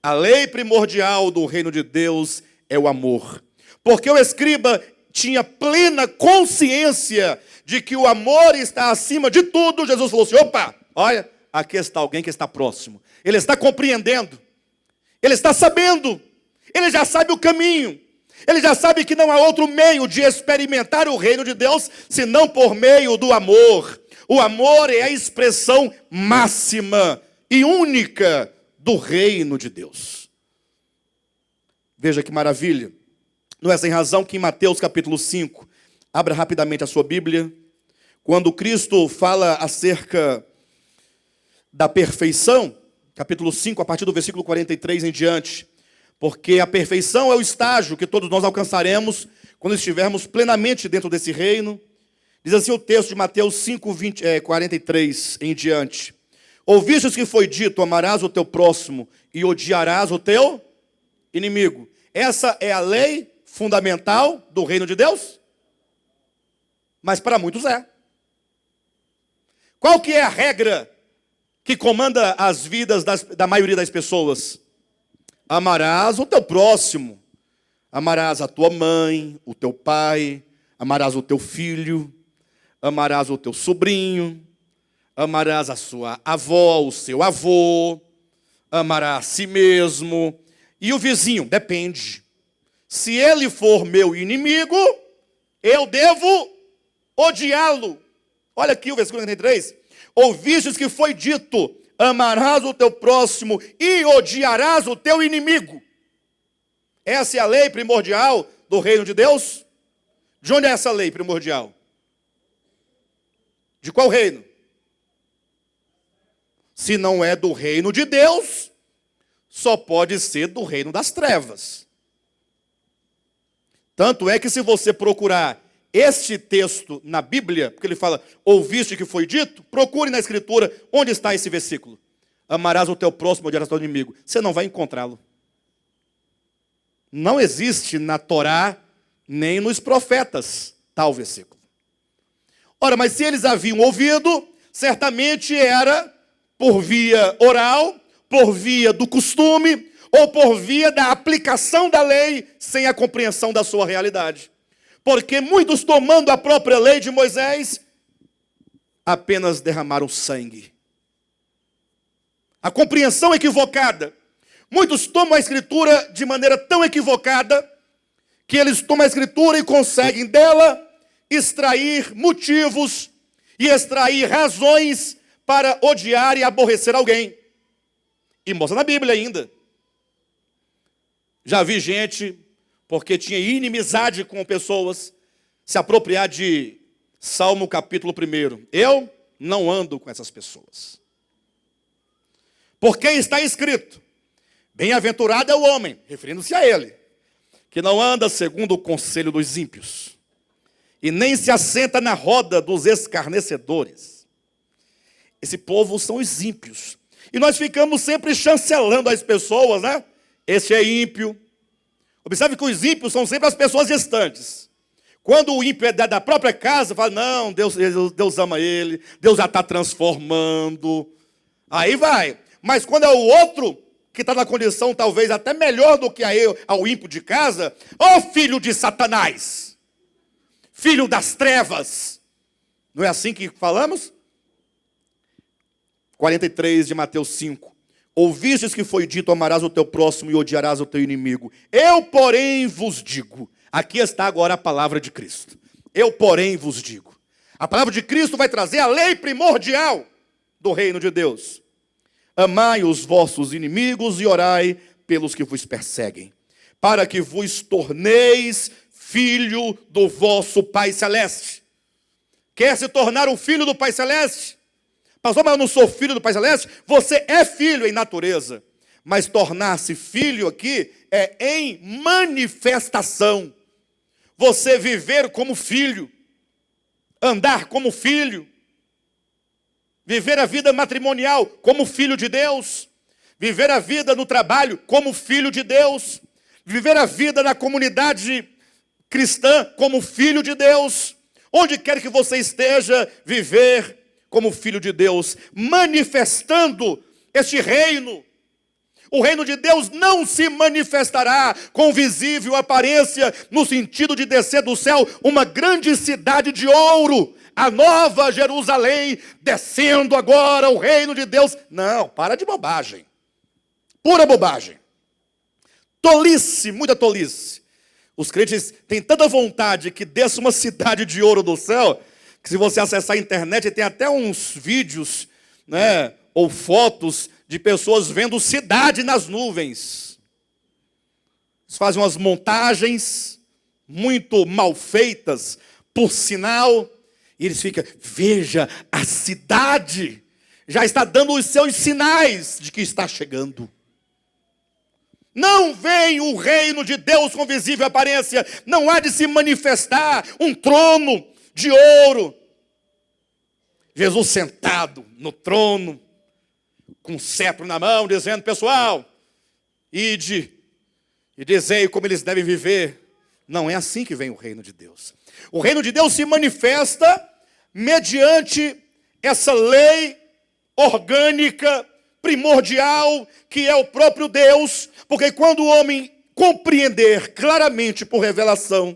A lei primordial do reino de Deus é o amor. Porque o escriba tinha plena consciência de que o amor está acima de tudo. Jesus falou assim: opa, olha, aqui está alguém que está próximo. Ele está compreendendo. Ele está sabendo. Ele já sabe o caminho. Ele já sabe que não há outro meio de experimentar o reino de Deus senão por meio do amor. O amor é a expressão máxima e única do reino de Deus. Veja que maravilha. Não é sem razão que em Mateus capítulo 5, abra rapidamente a sua Bíblia, quando Cristo fala acerca da perfeição, capítulo 5, a partir do versículo 43 em diante, porque a perfeição é o estágio que todos nós alcançaremos quando estivermos plenamente dentro desse reino. Diz assim o texto de Mateus 5, 43 em diante. Ouvistes que foi dito: amarás o teu próximo e odiarás o teu inimigo. Essa é a lei fundamental do reino de Deus? Mas para muitos é. Qual que é a regra que comanda as vidas da maioria das pessoas? Amarás o teu próximo, amarás a tua mãe, o teu pai, amarás o teu filho, amarás o teu sobrinho, amarás a sua avó, o seu avô, amarás a si mesmo. E o vizinho, depende. Se ele for meu inimigo, eu devo odiá-lo. Olha aqui o versículo 43. ouvistes que foi dito: amarás o teu próximo e odiarás o teu inimigo. Essa é a lei primordial do reino de Deus? De onde é essa lei primordial? De qual reino? Se não é do reino de Deus, só pode ser do reino das trevas. Tanto é que se você procurar este texto na Bíblia, porque ele fala, ouviste que foi dito, procure na Escritura onde está esse versículo. Amarás o teu próximo, odiarás o teu inimigo. Você não vai encontrá-lo. Não existe na Torá, nem nos profetas, tal versículo. Ora, mas se eles haviam ouvido, certamente era por via oral, por via do costume, ou por via da aplicação da lei, sem a compreensão da sua realidade. Porque muitos, tomando a própria lei de Moisés, apenas derramaram sangue. A compreensão equivocada. Muitos tomam a Escritura de maneira tão equivocada, que eles tomam a Escritura e conseguem dela extrair motivos e extrair razões para odiar e aborrecer alguém. E mostra na Bíblia ainda. Já vi gente, porque tinha inimizade com pessoas, se apropriar de Salmo capítulo 1. Eu não ando com essas pessoas. Porque está escrito, bem-aventurado é o homem, referindo-se a ele, que não anda segundo o conselho dos ímpios, e nem se assenta na roda dos escarnecedores. Esse povo são os ímpios. E nós ficamos sempre chancelando as pessoas, né? Esse é ímpio. Observe que os ímpios são sempre as pessoas distantes. Quando o ímpio é da própria casa, fala, não, Deus ama ele, Deus já está transformando. Aí vai. Mas quando é o outro, que está na condição talvez até melhor do que ao ímpio de casa, ó filho de Satanás, filho das trevas. Não é assim que falamos? 43 de Mateus 5. Ouvistes que foi dito, amarás o teu próximo e odiarás o teu inimigo. Eu, porém, vos digo. Aqui está agora a palavra de Cristo. Eu, porém, vos digo. A palavra de Cristo vai trazer a lei primordial do reino de Deus. Amai os vossos inimigos e orai pelos que vos perseguem, para que vos torneis filho do vosso Pai Celeste. Quer se tornar um filho do Pai Celeste? Pastor, mas eu não sou filho do Pai Celeste? Você é filho em natureza, mas tornar-se filho aqui é em manifestação. Você viver como filho, andar como filho, viver a vida matrimonial como filho de Deus, viver a vida no trabalho como filho de Deus, viver a vida na comunidade cristã como filho de Deus, onde quer que você esteja, viver como filho de Deus, manifestando este reino. O reino de Deus não se manifestará com visível aparência, no sentido de descer do céu uma grande cidade de ouro, a nova Jerusalém, descendo agora o reino de Deus. Não, para de bobagem. Pura bobagem. Tolice, muita tolice. Os crentes têm tanta vontade que desça uma cidade de ouro do céu, que se você acessar a internet, tem até uns vídeos, né, ou fotos de pessoas vendo cidade nas nuvens. Eles fazem umas montagens muito mal feitas, por sinal, e eles ficam, veja, a cidade já está dando os seus sinais de que está chegando. Não vem o reino de Deus com visível aparência, não há de se manifestar um trono de ouro. Jesus sentado no trono, com um cetro na mão, dizendo, pessoal, ide e dizei como eles devem viver. Não é assim que vem o reino de Deus. O reino de Deus se manifesta mediante essa lei orgânica, primordial, que é o próprio Deus, porque quando o homem compreender claramente por revelação,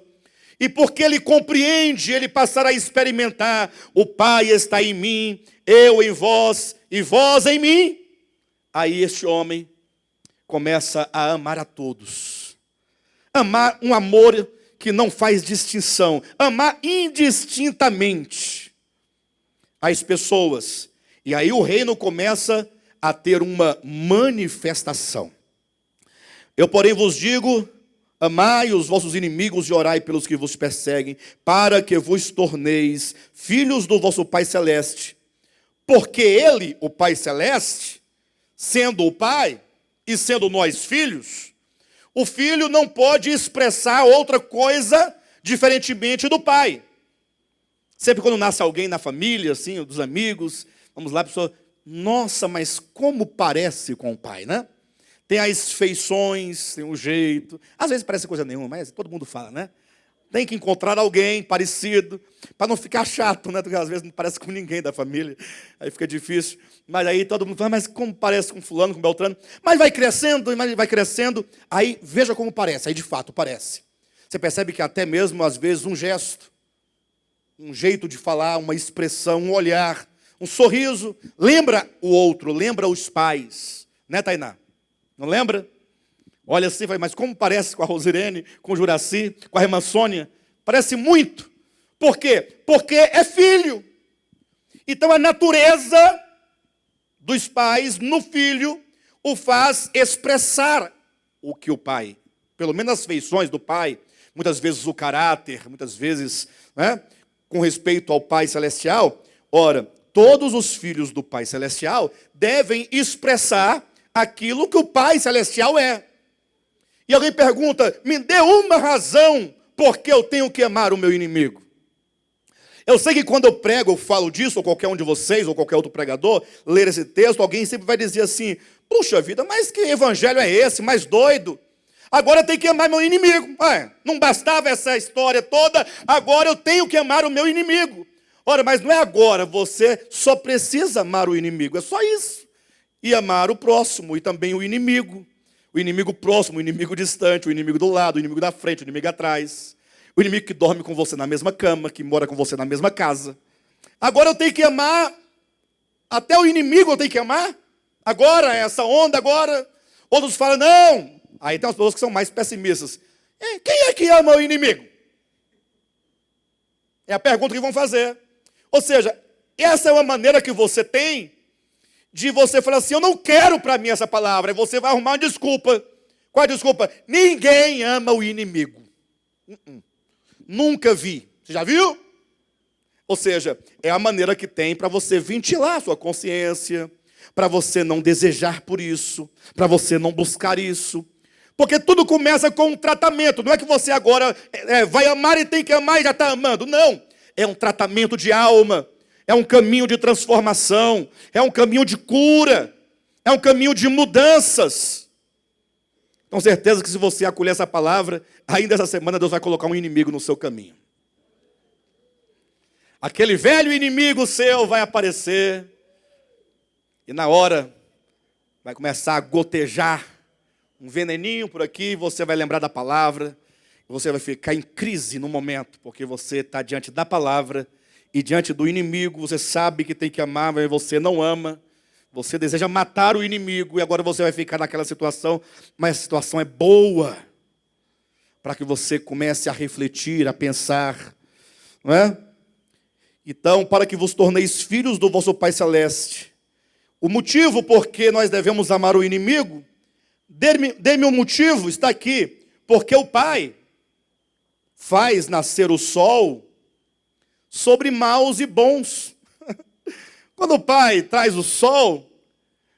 e porque ele compreende, ele passará a experimentar, o Pai está em mim, eu em vós, e vós em mim, aí este homem começa a amar a todos. Amar um amor que não faz distinção. Amar indistintamente as pessoas. E aí o reino começa a ter uma manifestação. Eu, porém, vos digo: amai os vossos inimigos e orai pelos que vos perseguem, para que vos torneis filhos do vosso Pai Celeste. Porque Ele, o Pai Celeste, sendo o Pai e sendo nós filhos, o Filho não pode expressar outra coisa diferentemente do Pai. Sempre quando nasce alguém na família, assim, dos amigos, vamos lá, a pessoa, nossa, mas como parece com o Pai, né? Tem as feições, tem um jeito. Às vezes parece coisa nenhuma, mas todo mundo fala, né? Tem que encontrar alguém parecido, para não ficar chato, né? Porque às vezes não parece com ninguém da família, aí fica difícil. Mas aí todo mundo fala, mas como parece com fulano, com Beltrano? Mas vai crescendo, aí veja como parece, aí de fato parece. Você percebe que até mesmo, às vezes, um gesto, um jeito de falar, uma expressão, um olhar, um sorriso, lembra o outro, lembra os pais. Né, Tainá? Não lembra? Olha assim, vai, mas como parece com a Rosirene, com o Juraci, com a irmã Sônia? Parece muito. Por quê? Porque é filho. Então a natureza dos pais no filho o faz expressar o que o pai, pelo menos as feições do pai, muitas vezes o caráter, muitas vezes, né, com respeito ao Pai Celestial. Ora, todos os filhos do Pai Celestial devem expressar aquilo que o Pai Celestial é. E alguém pergunta, me dê uma razão porque eu tenho que amar o meu inimigo. Eu sei que quando eu prego, eu falo disso, ou qualquer um de vocês, ou qualquer outro pregador, ler esse texto, alguém sempre vai dizer assim, puxa vida, mas que evangelho é esse, mais doido? Agora eu tenho que amar meu inimigo. Não bastava essa história toda, agora eu tenho que amar o meu inimigo. Ora, mas não é agora, você só precisa amar o inimigo, é só isso. E amar o próximo, e também o inimigo. O inimigo próximo, o inimigo distante, o inimigo do lado, o inimigo da frente, o inimigo atrás. O inimigo que dorme com você na mesma cama, que mora com você na mesma casa. Agora eu tenho que amar, até o inimigo eu tenho que amar? Agora, essa onda agora? Outros falam, não. Aí tem as pessoas que são mais pessimistas. Quem é que ama o inimigo? É a pergunta que vão fazer. Ou seja, essa é uma maneira que você tem de você falar assim, eu não quero para mim essa palavra. E você vai arrumar uma desculpa. Qual é a desculpa? Ninguém ama o inimigo. Nunca vi. Você já viu? Ou seja, é a maneira que tem para você ventilar a sua consciência, para você não desejar por isso, para você não buscar isso. Porque tudo começa com um tratamento. Não é que você agora vai amar e tem que amar e já está amando. Não. É um tratamento de alma. É um caminho de transformação. É um caminho de cura. É um caminho de mudanças. Tenho certeza que se você acolher essa palavra, ainda essa semana Deus vai colocar um inimigo no seu caminho. Aquele velho inimigo seu vai aparecer. E na hora vai começar a gotejar um veneninho por aqui, você vai lembrar da palavra, você vai ficar em crise no momento, porque você está diante da palavra e diante do inimigo, você sabe que tem que amar, mas você não ama, você deseja matar o inimigo e agora você vai ficar naquela situação, mas a situação é boa, para que você comece a refletir, a pensar, não é? Então, para que vos torneis filhos do vosso Pai Celeste, o motivo por que nós devemos amar o inimigo, dê-me um motivo, está aqui, porque o Pai faz nascer o sol sobre maus e bons. Quando o Pai traz o sol,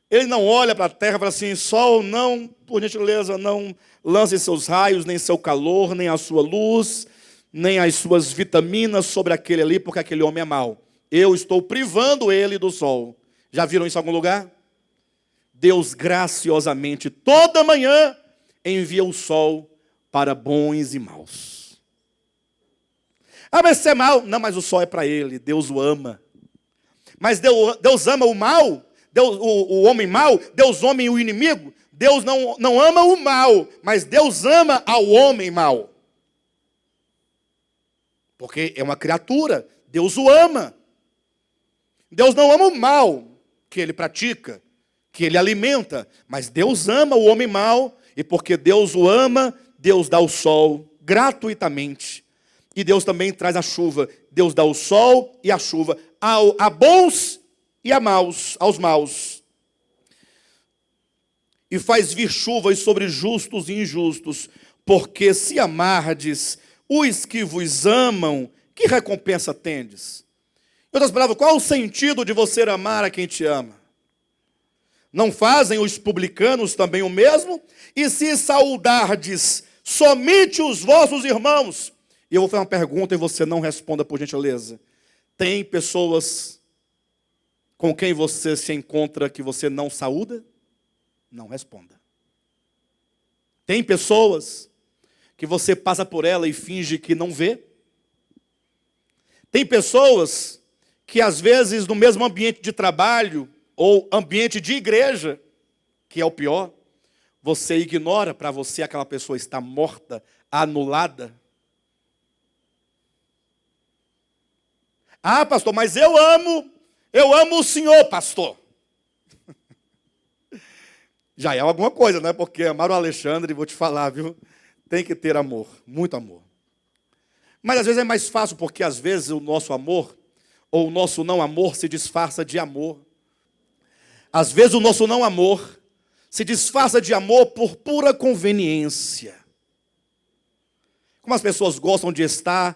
ele não olha para a terra e fala assim, sol, não, por gentileza, não lance seus raios, nem seu calor, nem a sua luz, nem as suas vitaminas sobre aquele ali, porque aquele homem é mau. Eu estou privando ele do sol. Já viram isso em algum lugar? Deus graciosamente, toda manhã, envia o sol para bons e maus. Mas você é mau? Não, mas o sol é para ele, Deus o ama. Mas Deus ama o mal? O homem mau? Deus ama o inimigo? Deus não ama o mal, mas Deus ama ao homem mau. Porque é uma criatura, Deus o ama. Deus não ama o mal que ele pratica, que ele alimenta, mas Deus ama o homem mau, e porque Deus o ama, Deus dá o sol gratuitamente. E Deus também traz a chuva. Deus dá o sol e a chuva a bons e aos maus, e faz vir chuvas sobre justos e injustos, porque se amardes os que vos amam, que recompensa tendes? Em outras palavras, qual o sentido de você amar a quem te ama? Não fazem os publicanos também o mesmo? E se saudardes somente os vossos irmãos? E eu vou fazer uma pergunta e você não responda, por gentileza. Tem pessoas com quem você se encontra que você não saúda? Não responda. Tem pessoas que você passa por ela e finge que não vê? Tem pessoas que às vezes no mesmo ambiente de trabalho ou ambiente de igreja, que é o pior, você ignora, para você aquela pessoa está morta, anulada. Ah, pastor, mas eu amo o senhor, pastor. Já é alguma coisa, né? Porque amar o Alexandre, vou te falar, viu? Tem que ter amor, muito amor. Mas às vezes é mais fácil, porque às vezes o nosso amor, ou o nosso não amor, se disfarça de amor. Às vezes o nosso não amor se disfarça de amor por pura conveniência. Como as pessoas gostam de estar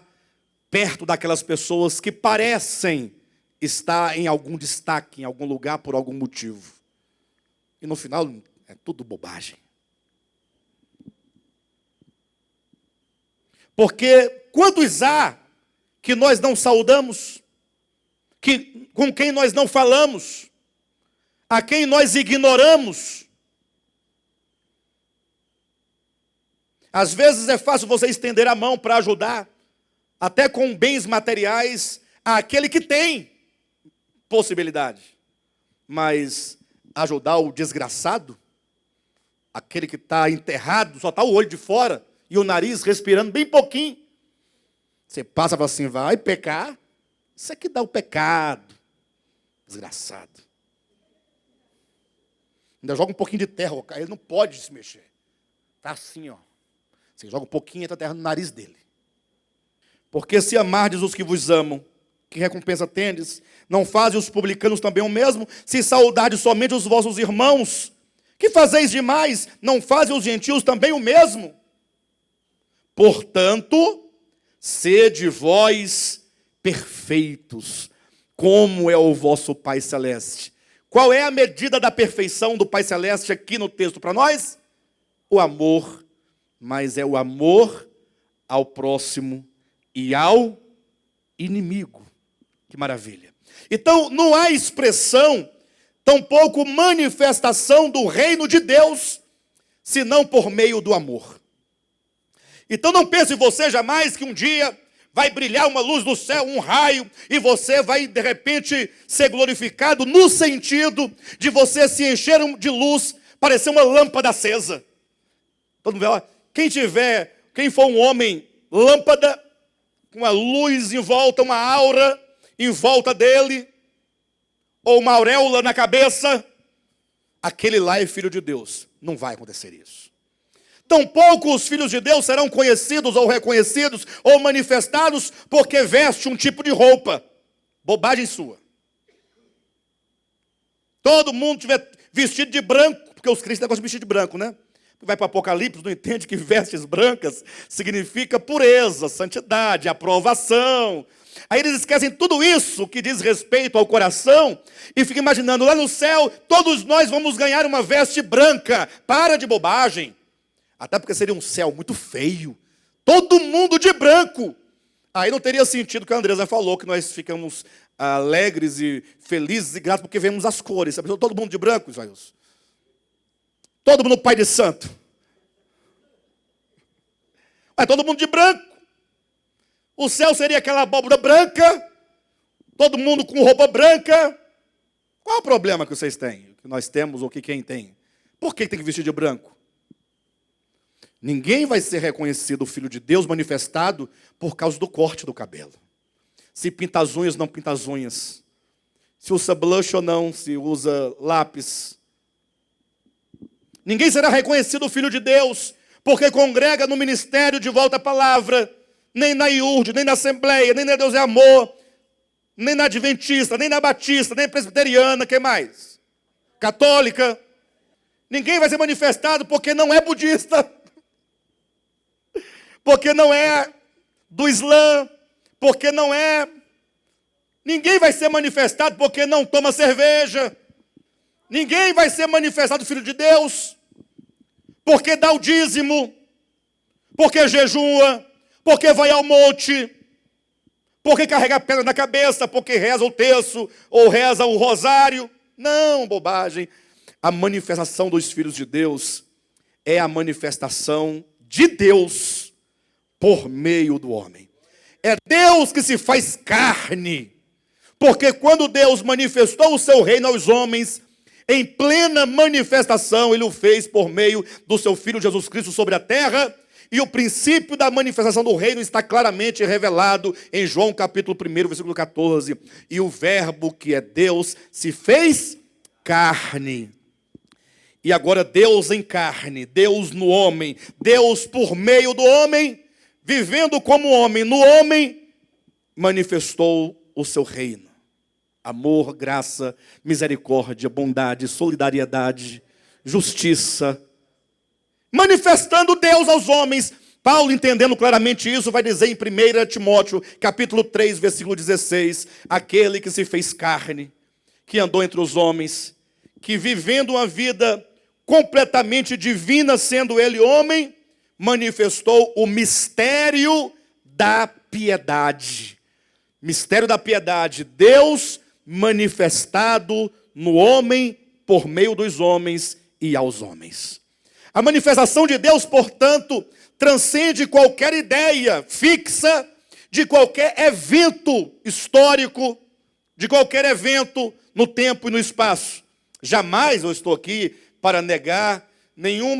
perto daquelas pessoas que parecem estar em algum destaque, em algum lugar, por algum motivo. E no final é tudo bobagem. Porque quantos há que nós não saudamos, com quem nós não falamos, a quem nós ignoramos? Às vezes é fácil você estender a mão para ajudar, até com bens materiais, àquele que tem possibilidade. Mas ajudar o desgraçado, aquele que está enterrado, só está o olho de fora e o nariz respirando bem pouquinho, você passa para assim, vai pecar, isso aqui dá o pecado, desgraçado. Ainda joga um pouquinho de terra, ele não pode se mexer. Está assim, ó. Você joga um pouquinho e entra a terra no nariz dele. Porque se amardes os que vos amam, que recompensa tendes? Não fazem os publicanos também o mesmo? Se saudardes somente os vossos irmãos, que fazeis demais? Não fazem os gentios também o mesmo? Portanto, sede vós perfeitos, como é o vosso Pai Celeste. Qual é a medida da perfeição do Pai Celeste aqui no texto para nós? O amor, mas é o amor ao próximo e ao inimigo. Que maravilha. Então, não há expressão, tampouco manifestação do reino de Deus, senão por meio do amor. Então não pense você jamais que um dia vai brilhar uma luz do céu, um raio, e você vai de repente ser glorificado no sentido de você se encher de luz, parecer uma lâmpada acesa. Todo mundo vê, ó, quem for um homem lâmpada, com uma luz em volta, uma aura em volta dele, ou uma auréola na cabeça, aquele lá é filho de Deus. Não vai acontecer isso. Tampouco os filhos de Deus serão conhecidos ou reconhecidos ou manifestados porque veste um tipo de roupa. Bobagem sua. Todo mundo tiver vestido de branco, porque os cristãos gostam de vestir de branco, né? Vai para o Apocalipse, não entende que vestes brancas significa pureza, santidade, aprovação. Aí eles esquecem tudo isso que diz respeito ao coração e ficam imaginando, lá no céu, todos nós vamos ganhar uma veste branca. Para de bobagem. Até porque seria um céu muito feio. Todo mundo de branco. Aí não teria sentido que a Andresa falou, que nós ficamos alegres e felizes e gratos porque vemos as cores. Todo mundo de branco, Israels. Todo mundo pai de santo. Mas todo mundo de branco. O céu seria aquela abóbora branca. Todo mundo com roupa branca. Qual é o problema que vocês têm? Que nós temos ou que quem tem? Por que tem que vestir de branco? Ninguém vai ser reconhecido o Filho de Deus manifestado por causa do corte do cabelo. Se pinta as unhas, não pinta as unhas. Se usa blush ou não, se usa lápis. Ninguém será reconhecido o Filho de Deus porque congrega no ministério de volta à palavra, nem na IURD, nem na Assembleia, nem na Deus é Amor, nem na adventista, nem na batista, nem presbiteriana, que mais? Católica. Ninguém vai ser manifestado porque não é budista, porque não é do Islã, porque não é... Ninguém vai ser manifestado porque não toma cerveja. Ninguém vai ser manifestado filho de Deus porque dá o dízimo, porque jejua, porque vai ao monte, porque carrega pedra na cabeça, porque reza o terço ou reza o rosário. Não, bobagem. A manifestação dos filhos de Deus é a manifestação de Deus por meio do homem. É Deus que se faz carne. Porque quando Deus manifestou o seu reino aos homens, em plena manifestação, Ele o fez por meio do seu Filho Jesus Cristo sobre a terra, e o princípio da manifestação do reino está claramente revelado em João capítulo 1, versículo 14. E o verbo que é Deus se fez carne. E agora Deus em carne, Deus no homem, Deus por meio do homem, vivendo como homem no homem, manifestou o seu reino. Amor, graça, misericórdia, bondade, solidariedade, justiça. Manifestando Deus aos homens. Paulo, entendendo claramente isso, vai dizer em 1 Timóteo, capítulo 3, versículo 16, aquele que se fez carne, que andou entre os homens, que vivendo uma vida completamente divina, sendo ele homem, manifestou o mistério da piedade. Mistério da piedade, Deus manifestado no homem, por meio dos homens e aos homens. A manifestação de Deus, portanto, transcende qualquer ideia fixa de qualquer evento histórico, de qualquer evento no tempo e no espaço. Jamais eu estou aqui para negar nenhum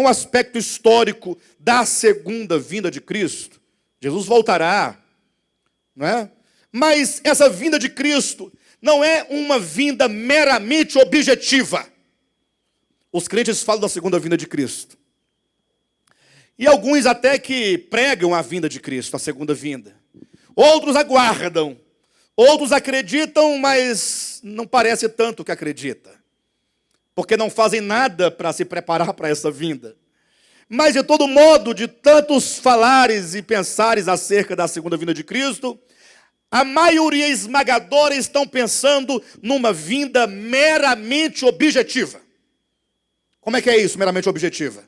aspecto histórico da segunda vinda de Cristo. Jesus voltará, não é? Mas essa vinda de Cristo não é uma vinda meramente objetiva. Os crentes falam da segunda vinda de Cristo. E alguns até que pregam a vinda de Cristo, a segunda vinda. Outros aguardam. Outros acreditam, mas não parece tanto que acredita. Porque não fazem nada para se preparar para essa vinda. Mas de todo modo, de tantos falares e pensares acerca da segunda vinda de Cristo, a maioria esmagadora estão pensando numa vinda meramente objetiva. Como é que é isso, meramente objetiva?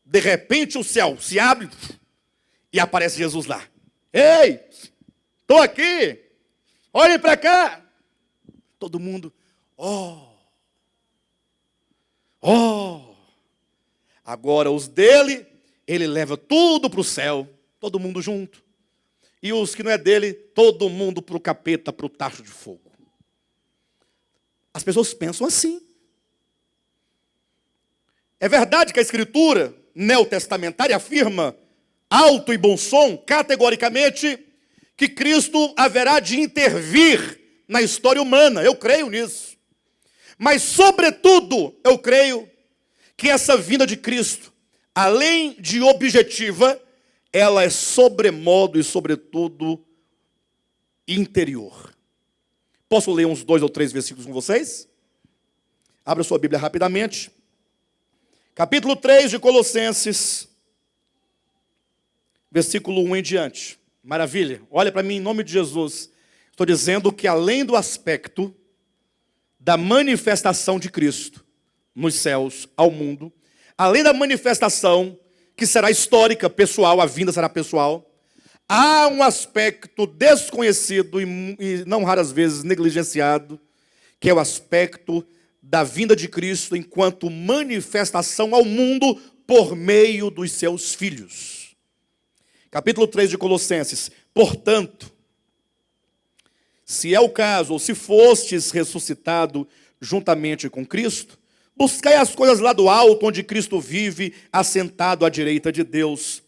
De repente o céu se abre e aparece Jesus lá. Ei, estou aqui, olhem para cá. Todo mundo, oh. Agora os dele, ele leva tudo para o céu, todo mundo junto. E os que não é dele, todo mundo para o capeta, para o tacho de fogo. As pessoas pensam assim. É verdade que a Escritura neotestamentária afirma, alto e bom som, categoricamente, que Cristo haverá de intervir na história humana. Eu creio nisso. Mas, sobretudo, eu creio que essa vinda de Cristo, além de objetiva, ela é sobremodo e, sobretudo, interior. Posso ler uns 2 ou 3 versículos com vocês? Abra sua Bíblia rapidamente. Capítulo 3 de Colossenses, versículo 1 em diante. Maravilha. Olha para mim em nome de Jesus. Estou dizendo que além do aspecto da manifestação de Cristo nos céus ao mundo, além da manifestação que será histórica, pessoal, a vinda será pessoal, há um aspecto desconhecido e não raras vezes negligenciado, que é o aspecto da vinda de Cristo enquanto manifestação ao mundo por meio dos seus filhos. Capítulo 3 de Colossenses. Portanto, se é o caso, ou se fostes ressuscitado juntamente com Cristo, buscai as coisas lá do alto, onde Cristo vive, assentado à direita de Deus.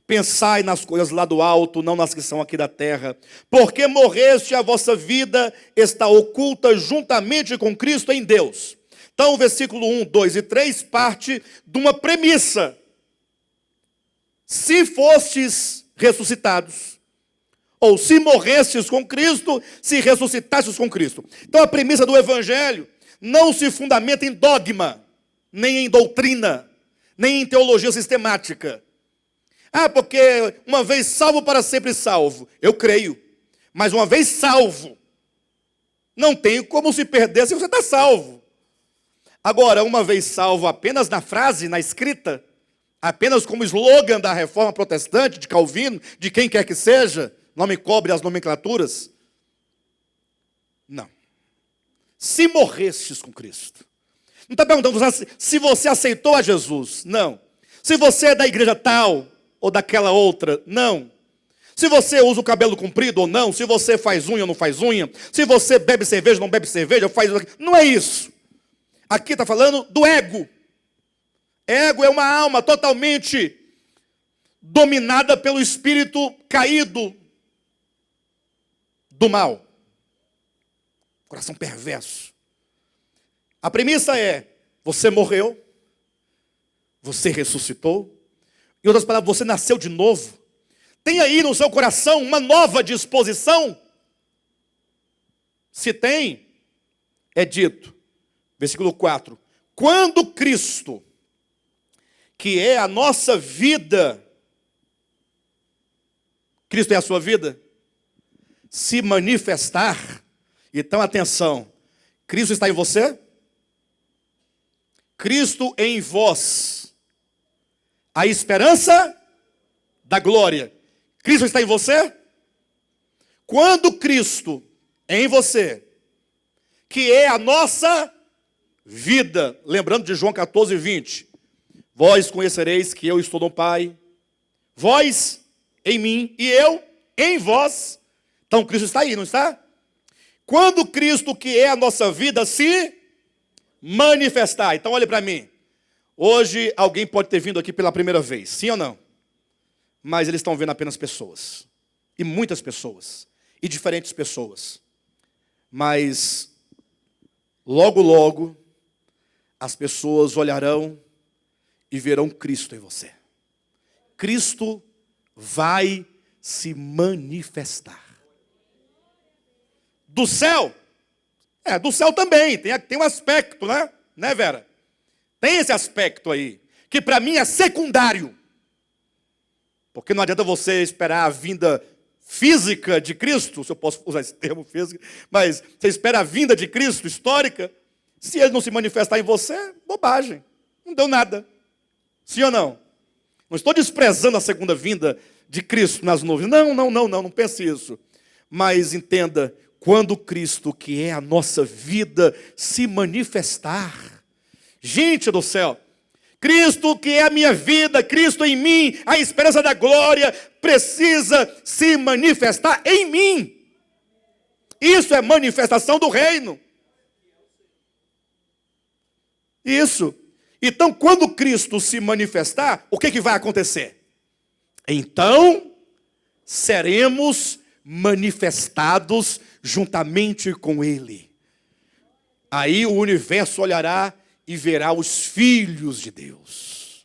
Pensai nas coisas lá do alto, não nas que são aqui da terra. Porque morreste, a vossa vida está oculta juntamente com Cristo em Deus. Então, o versículo 1, 2 e 3 parte de uma premissa. Se fostes ressuscitados, Ou se morresses com Cristo, se ressuscitasses com Cristo. Então a premissa do Evangelho não se fundamenta em dogma, nem em doutrina, nem em teologia sistemática. Ah, porque uma vez salvo, para sempre salvo. Eu creio. Mas uma vez salvo, não tem como se perder se você está salvo. Agora, uma vez salvo apenas na frase, na escrita, apenas como slogan da reforma protestante, de Calvino, de quem quer que seja, não me cobre as nomenclaturas. Não. Se morrestes com Cristo. Não está perguntando se você aceitou a Jesus. Não. Se você é da igreja tal ou daquela outra. Não. Se você usa o cabelo comprido ou não. Se você faz unha ou não faz unha. Se você bebe cerveja ou não bebe cerveja. Não é isso. Aqui está falando do ego. Ego é uma alma totalmente dominada pelo espírito caído do mal. Coração perverso. A premissa é, você morreu, você ressuscitou, em outras palavras, você nasceu de novo. Tem aí no seu coração uma nova disposição? Se tem, é dito, versículo 4, quando Cristo, que é a nossa vida, Cristo é a sua vida, se manifestar, então atenção, Cristo está em você? Cristo em vós, a esperança da glória. Cristo está em você? Quando Cristo em você, que é a nossa vida, lembrando de João 14, 20, vós conhecereis que eu estou no Pai, vós em mim e eu em vós. Então Cristo está aí, não está? Quando Cristo, que é a nossa vida, se manifestar. Então olhe para mim. Hoje alguém pode ter vindo aqui pela primeira vez, sim ou não? Mas eles estão vendo apenas pessoas. E muitas pessoas. E diferentes pessoas. Mas logo, logo, as pessoas olharão e verão Cristo em você. Cristo vai se manifestar. Do céu? Do céu também, tem um aspecto, né? Né, Vera? Tem esse aspecto aí, que para mim é secundário. Porque não adianta você esperar a vinda física de Cristo, se eu posso usar esse termo física, mas você espera a vinda de Cristo, histórica, se ele não se manifestar em você, bobagem, não deu nada. Sim ou não? Não estou desprezando a segunda vinda de Cristo nas nuvens. Não pense isso. Mas entenda, quando Cristo, que é a nossa vida, se manifestar. Gente do céu, Cristo, que é a minha vida, Cristo em mim, a esperança da glória, precisa se manifestar em mim. Isso é manifestação do reino. Isso. Então, quando Cristo se manifestar, o que vai acontecer? Então, seremos manifestados juntamente com Ele. Aí o universo olhará e verá os filhos de Deus.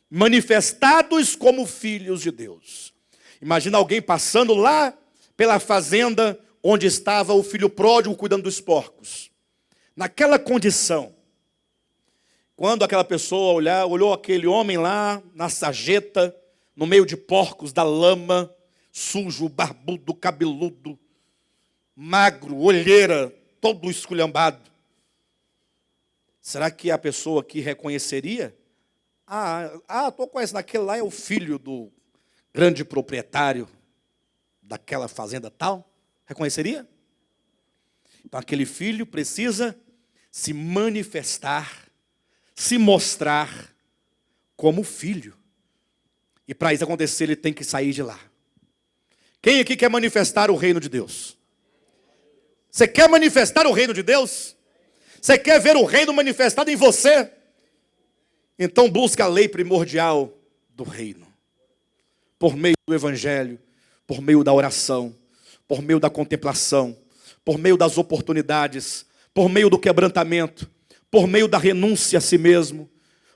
Manifestados como filhos de Deus. Imagina alguém passando lá pela fazenda onde estava o filho pródigo cuidando dos porcos. Naquela condição, quando aquela pessoa olhou aquele homem lá na sarjeta, no meio de porcos, da lama, sujo, barbudo, cabeludo, magro, olheira, todo esculhambado. Será que a pessoa aqui reconheceria? Estou conhecendo, aquele lá é o filho do grande proprietário daquela fazenda tal. Reconheceria? Então aquele filho precisa se manifestar, se mostrar como filho. E para isso acontecer, ele tem que sair de lá. Quem aqui quer manifestar o reino de Deus? Você quer manifestar o reino de Deus? Você quer ver o reino manifestado em você? Então busca a lei primordial do reino. Por meio do evangelho, por meio da oração, por meio da contemplação, por meio das oportunidades, por meio do quebrantamento, por meio da renúncia a si mesmo,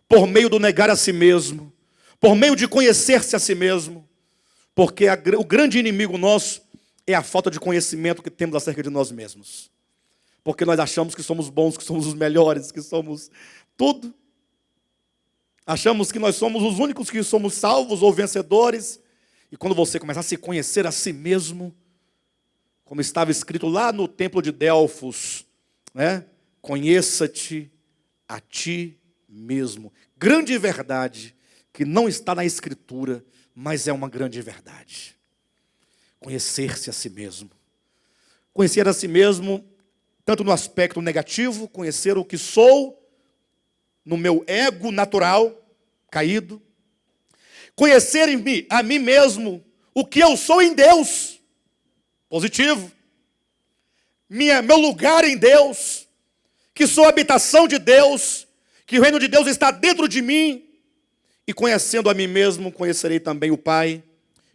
por meio do negar a si mesmo, por meio de conhecer-se a si mesmo. Porque o grande inimigo nosso é a falta de conhecimento que temos acerca de nós mesmos. Porque nós achamos que somos bons, que somos os melhores, que somos tudo. Achamos que nós somos os únicos que somos salvos ou vencedores. E quando você começar a se conhecer a si mesmo, como estava escrito lá no templo de Delfos, né? Conheça-te a ti mesmo. Grande verdade que não está na Escritura, mas é uma grande verdade. Conhecer-se a si mesmo. Conhecer a si mesmo, tanto no aspecto negativo, conhecer o que sou, no meu ego natural, caído. Conhecer a mim mesmo, o que eu sou em Deus, positivo. Meu lugar em Deus, que sou a habitação de Deus, que o reino de Deus está dentro de mim. E conhecendo a mim mesmo, conhecerei também o Pai,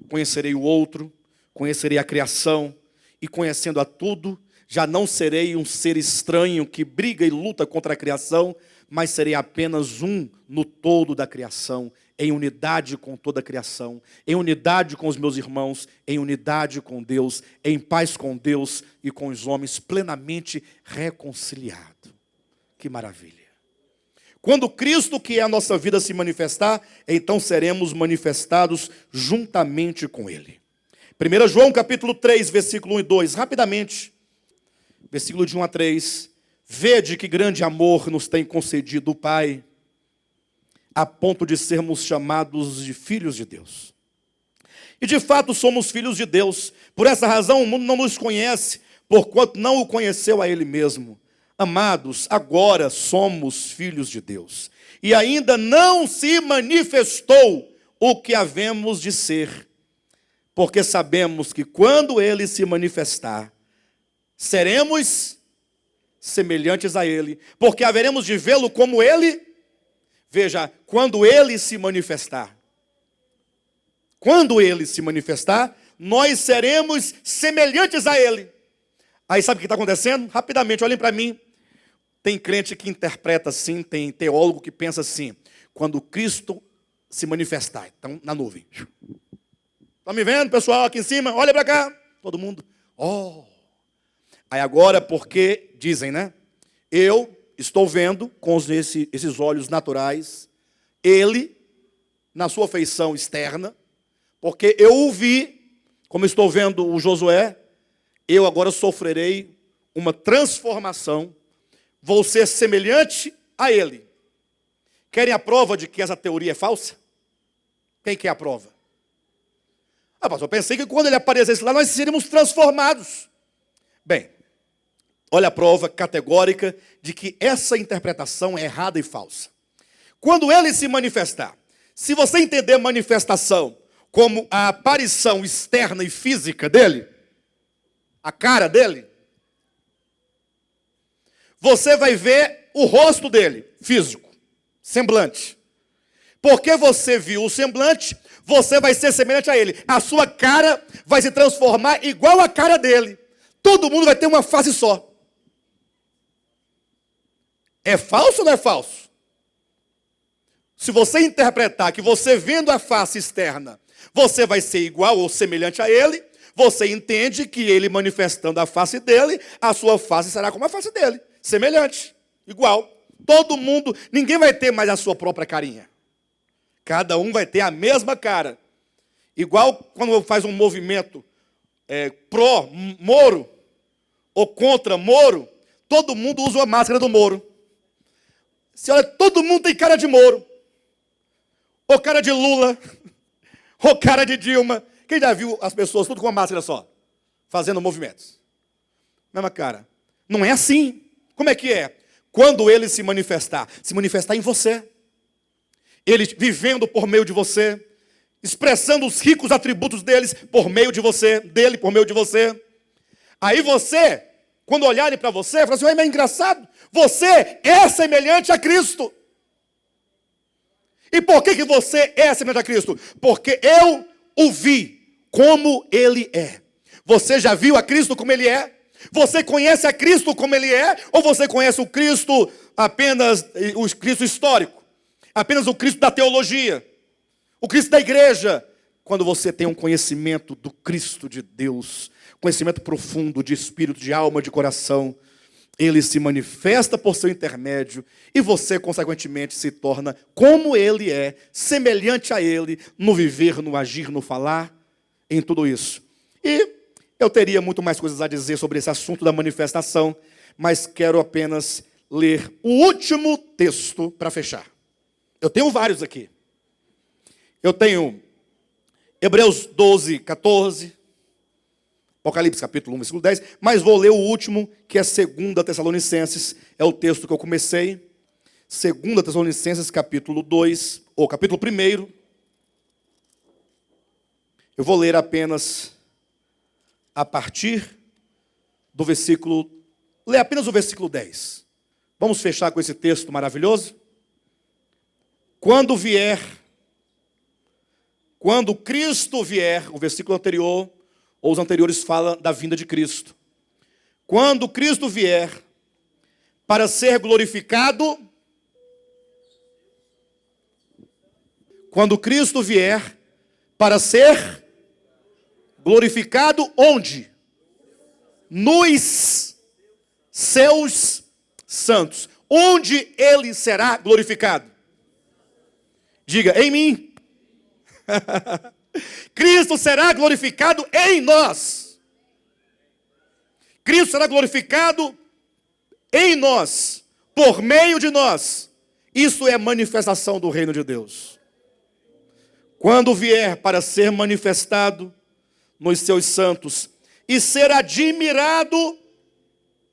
conhecerei o outro, conhecerei a criação, e conhecendo a tudo, já não serei um ser estranho que briga e luta contra a criação, mas serei apenas um no todo da criação, em unidade com toda a criação, em unidade com os meus irmãos, em unidade com Deus, em paz com Deus e com os homens, plenamente reconciliado. Que maravilha! Quando Cristo, que é a nossa vida, se manifestar, então seremos manifestados juntamente com Ele. 1 João capítulo 3, versículo 1 e 2, rapidamente, versículo de 1 a 3, vede que grande amor nos tem concedido o Pai, a ponto de sermos chamados de filhos de Deus. E de fato somos filhos de Deus, por essa razão o mundo não nos conhece, porquanto não o conheceu a Ele mesmo. Amados, agora somos filhos de Deus, e ainda não se manifestou o que havemos de ser, porque sabemos que quando Ele se manifestar, seremos semelhantes a Ele, porque haveremos de vê-lo como Ele. Veja, quando Ele se manifestar, nós seremos semelhantes a Ele. Aí sabe o que está acontecendo? Rapidamente, olhem para mim. Tem crente que interpreta assim, tem teólogo que pensa assim, quando Cristo se manifestar, então na nuvem. Está me vendo, pessoal, aqui em cima? Olha para cá. Todo mundo, Aí agora, porque dizem, né? Eu estou vendo com esses olhos naturais, Ele, na sua feição externa, porque eu o vi, como estou vendo o Josué, eu agora sofrerei uma transformação, vou ser semelhante a Ele. Querem a prova de que essa teoria é falsa? Quem quer a prova? Pastor, eu pensei que quando Ele aparecesse lá, nós seríamos transformados. Bem, olha a prova categórica de que essa interpretação é errada e falsa. Quando Ele se manifestar, se você entender manifestação como a aparição externa e física dEle, a cara dEle, você vai ver o rosto dEle, físico, semblante. Porque você viu o semblante, você vai ser semelhante a Ele. A sua cara vai se transformar igual a cara dEle. Todo mundo vai ter uma face só. É falso ou não é falso? Se você interpretar que você vendo a face externa, você vai ser igual ou semelhante a Ele, você entende que Ele manifestando a face dEle, a sua face será como a face dEle. Semelhante, igual. Todo mundo, ninguém vai ter mais a sua própria carinha. Cada um vai ter a mesma cara. Igual quando faz um movimento pró-Moro ou contra Moro, todo mundo usa a máscara do Moro. Se olha, todo mundo tem cara de Moro. Ou cara de Lula. Ou cara de Dilma. Quem já viu as pessoas tudo com uma máscara só? Fazendo movimentos. Mesma cara. Não é assim. Como é que é? Quando Ele se manifestar em você. Ele vivendo por meio de você, expressando os ricos atributos dele por meio de você. Aí você, quando olharem para você, falam assim, mas é engraçado, você é semelhante a Cristo. E por que você é semelhante a Cristo? Porque eu o vi como Ele é. Você já viu a Cristo como Ele é? Você conhece a Cristo como Ele é? Ou você conhece o Cristo apenas, o Cristo histórico? Apenas o Cristo da teologia? O Cristo da igreja? quando você tem um conhecimento do Cristo de Deus, conhecimento profundo de espírito, de alma, de coração, ele se manifesta por seu intermédio e você, consequentemente, se torna como ele é, semelhante a ele, no viver, no agir, no falar, em tudo isso. E eu teria muito mais coisas a dizer sobre esse assunto da manifestação, mas quero apenas ler o último texto para fechar. Eu tenho vários aqui. Eu tenho Hebreus 12, 14, Apocalipse capítulo 1, versículo 10, mas vou ler o último, que é 2 Tessalonicenses, é o texto que eu comecei. 2 Tessalonicenses capítulo 2, ou capítulo 1. Eu vou ler apenas a partir do versículo, ler apenas o versículo 10. Vamos fechar com esse texto maravilhoso? Quando Cristo vier, o versículo anterior, ou os anteriores falam da vinda de Cristo. Quando Cristo vier para ser glorificado, quando Cristo vier para ser glorificado, onde? Nos seus santos. Onde ele será glorificado? Diga, em mim. Cristo será glorificado em nós. Cristo será glorificado em nós, por meio de nós. Isso é manifestação do reino de Deus. Quando vier para ser manifestado nos seus santos e ser admirado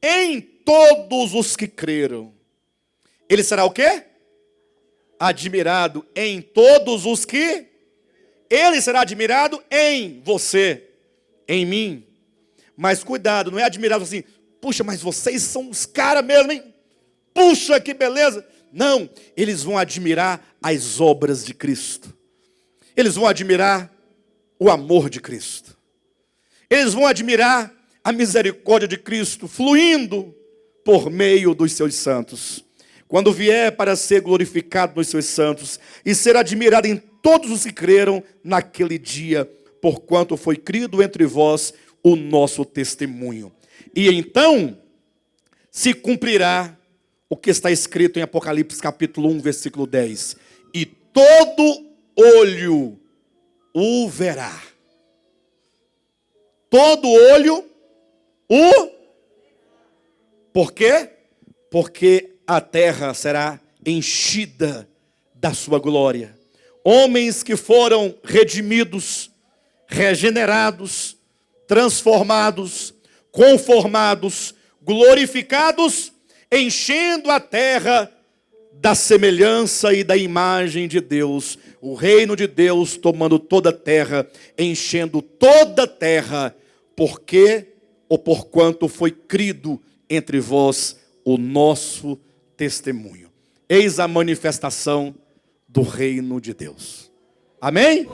em todos os que creram. Ele será o quê? Admirado em todos os que... Ele será admirado em você, em mim. Mas cuidado, não é admirado assim, puxa, mas vocês são os caras mesmo, hein? Puxa, que beleza. Não, eles vão admirar as obras de Cristo. Eles vão admirar o amor de Cristo. Eles vão admirar a misericórdia de Cristo fluindo por meio dos seus santos. Quando vier para ser glorificado nos seus santos e ser admirado em todos os que creram naquele dia, porquanto foi crido entre vós o nosso testemunho. E então se cumprirá o que está escrito em Apocalipse capítulo 1, versículo 10. E todo olho o verá. Todo olho o... Por quê? Porque a terra será enchida da sua glória. Homens que foram redimidos, regenerados, transformados, conformados, glorificados, enchendo a terra da semelhança e da imagem de Deus. O reino de Deus tomando toda a terra, enchendo toda a terra, porque ou porquanto foi crido entre vós o nosso testemunho. Eis a manifestação do reino de Deus. Amém?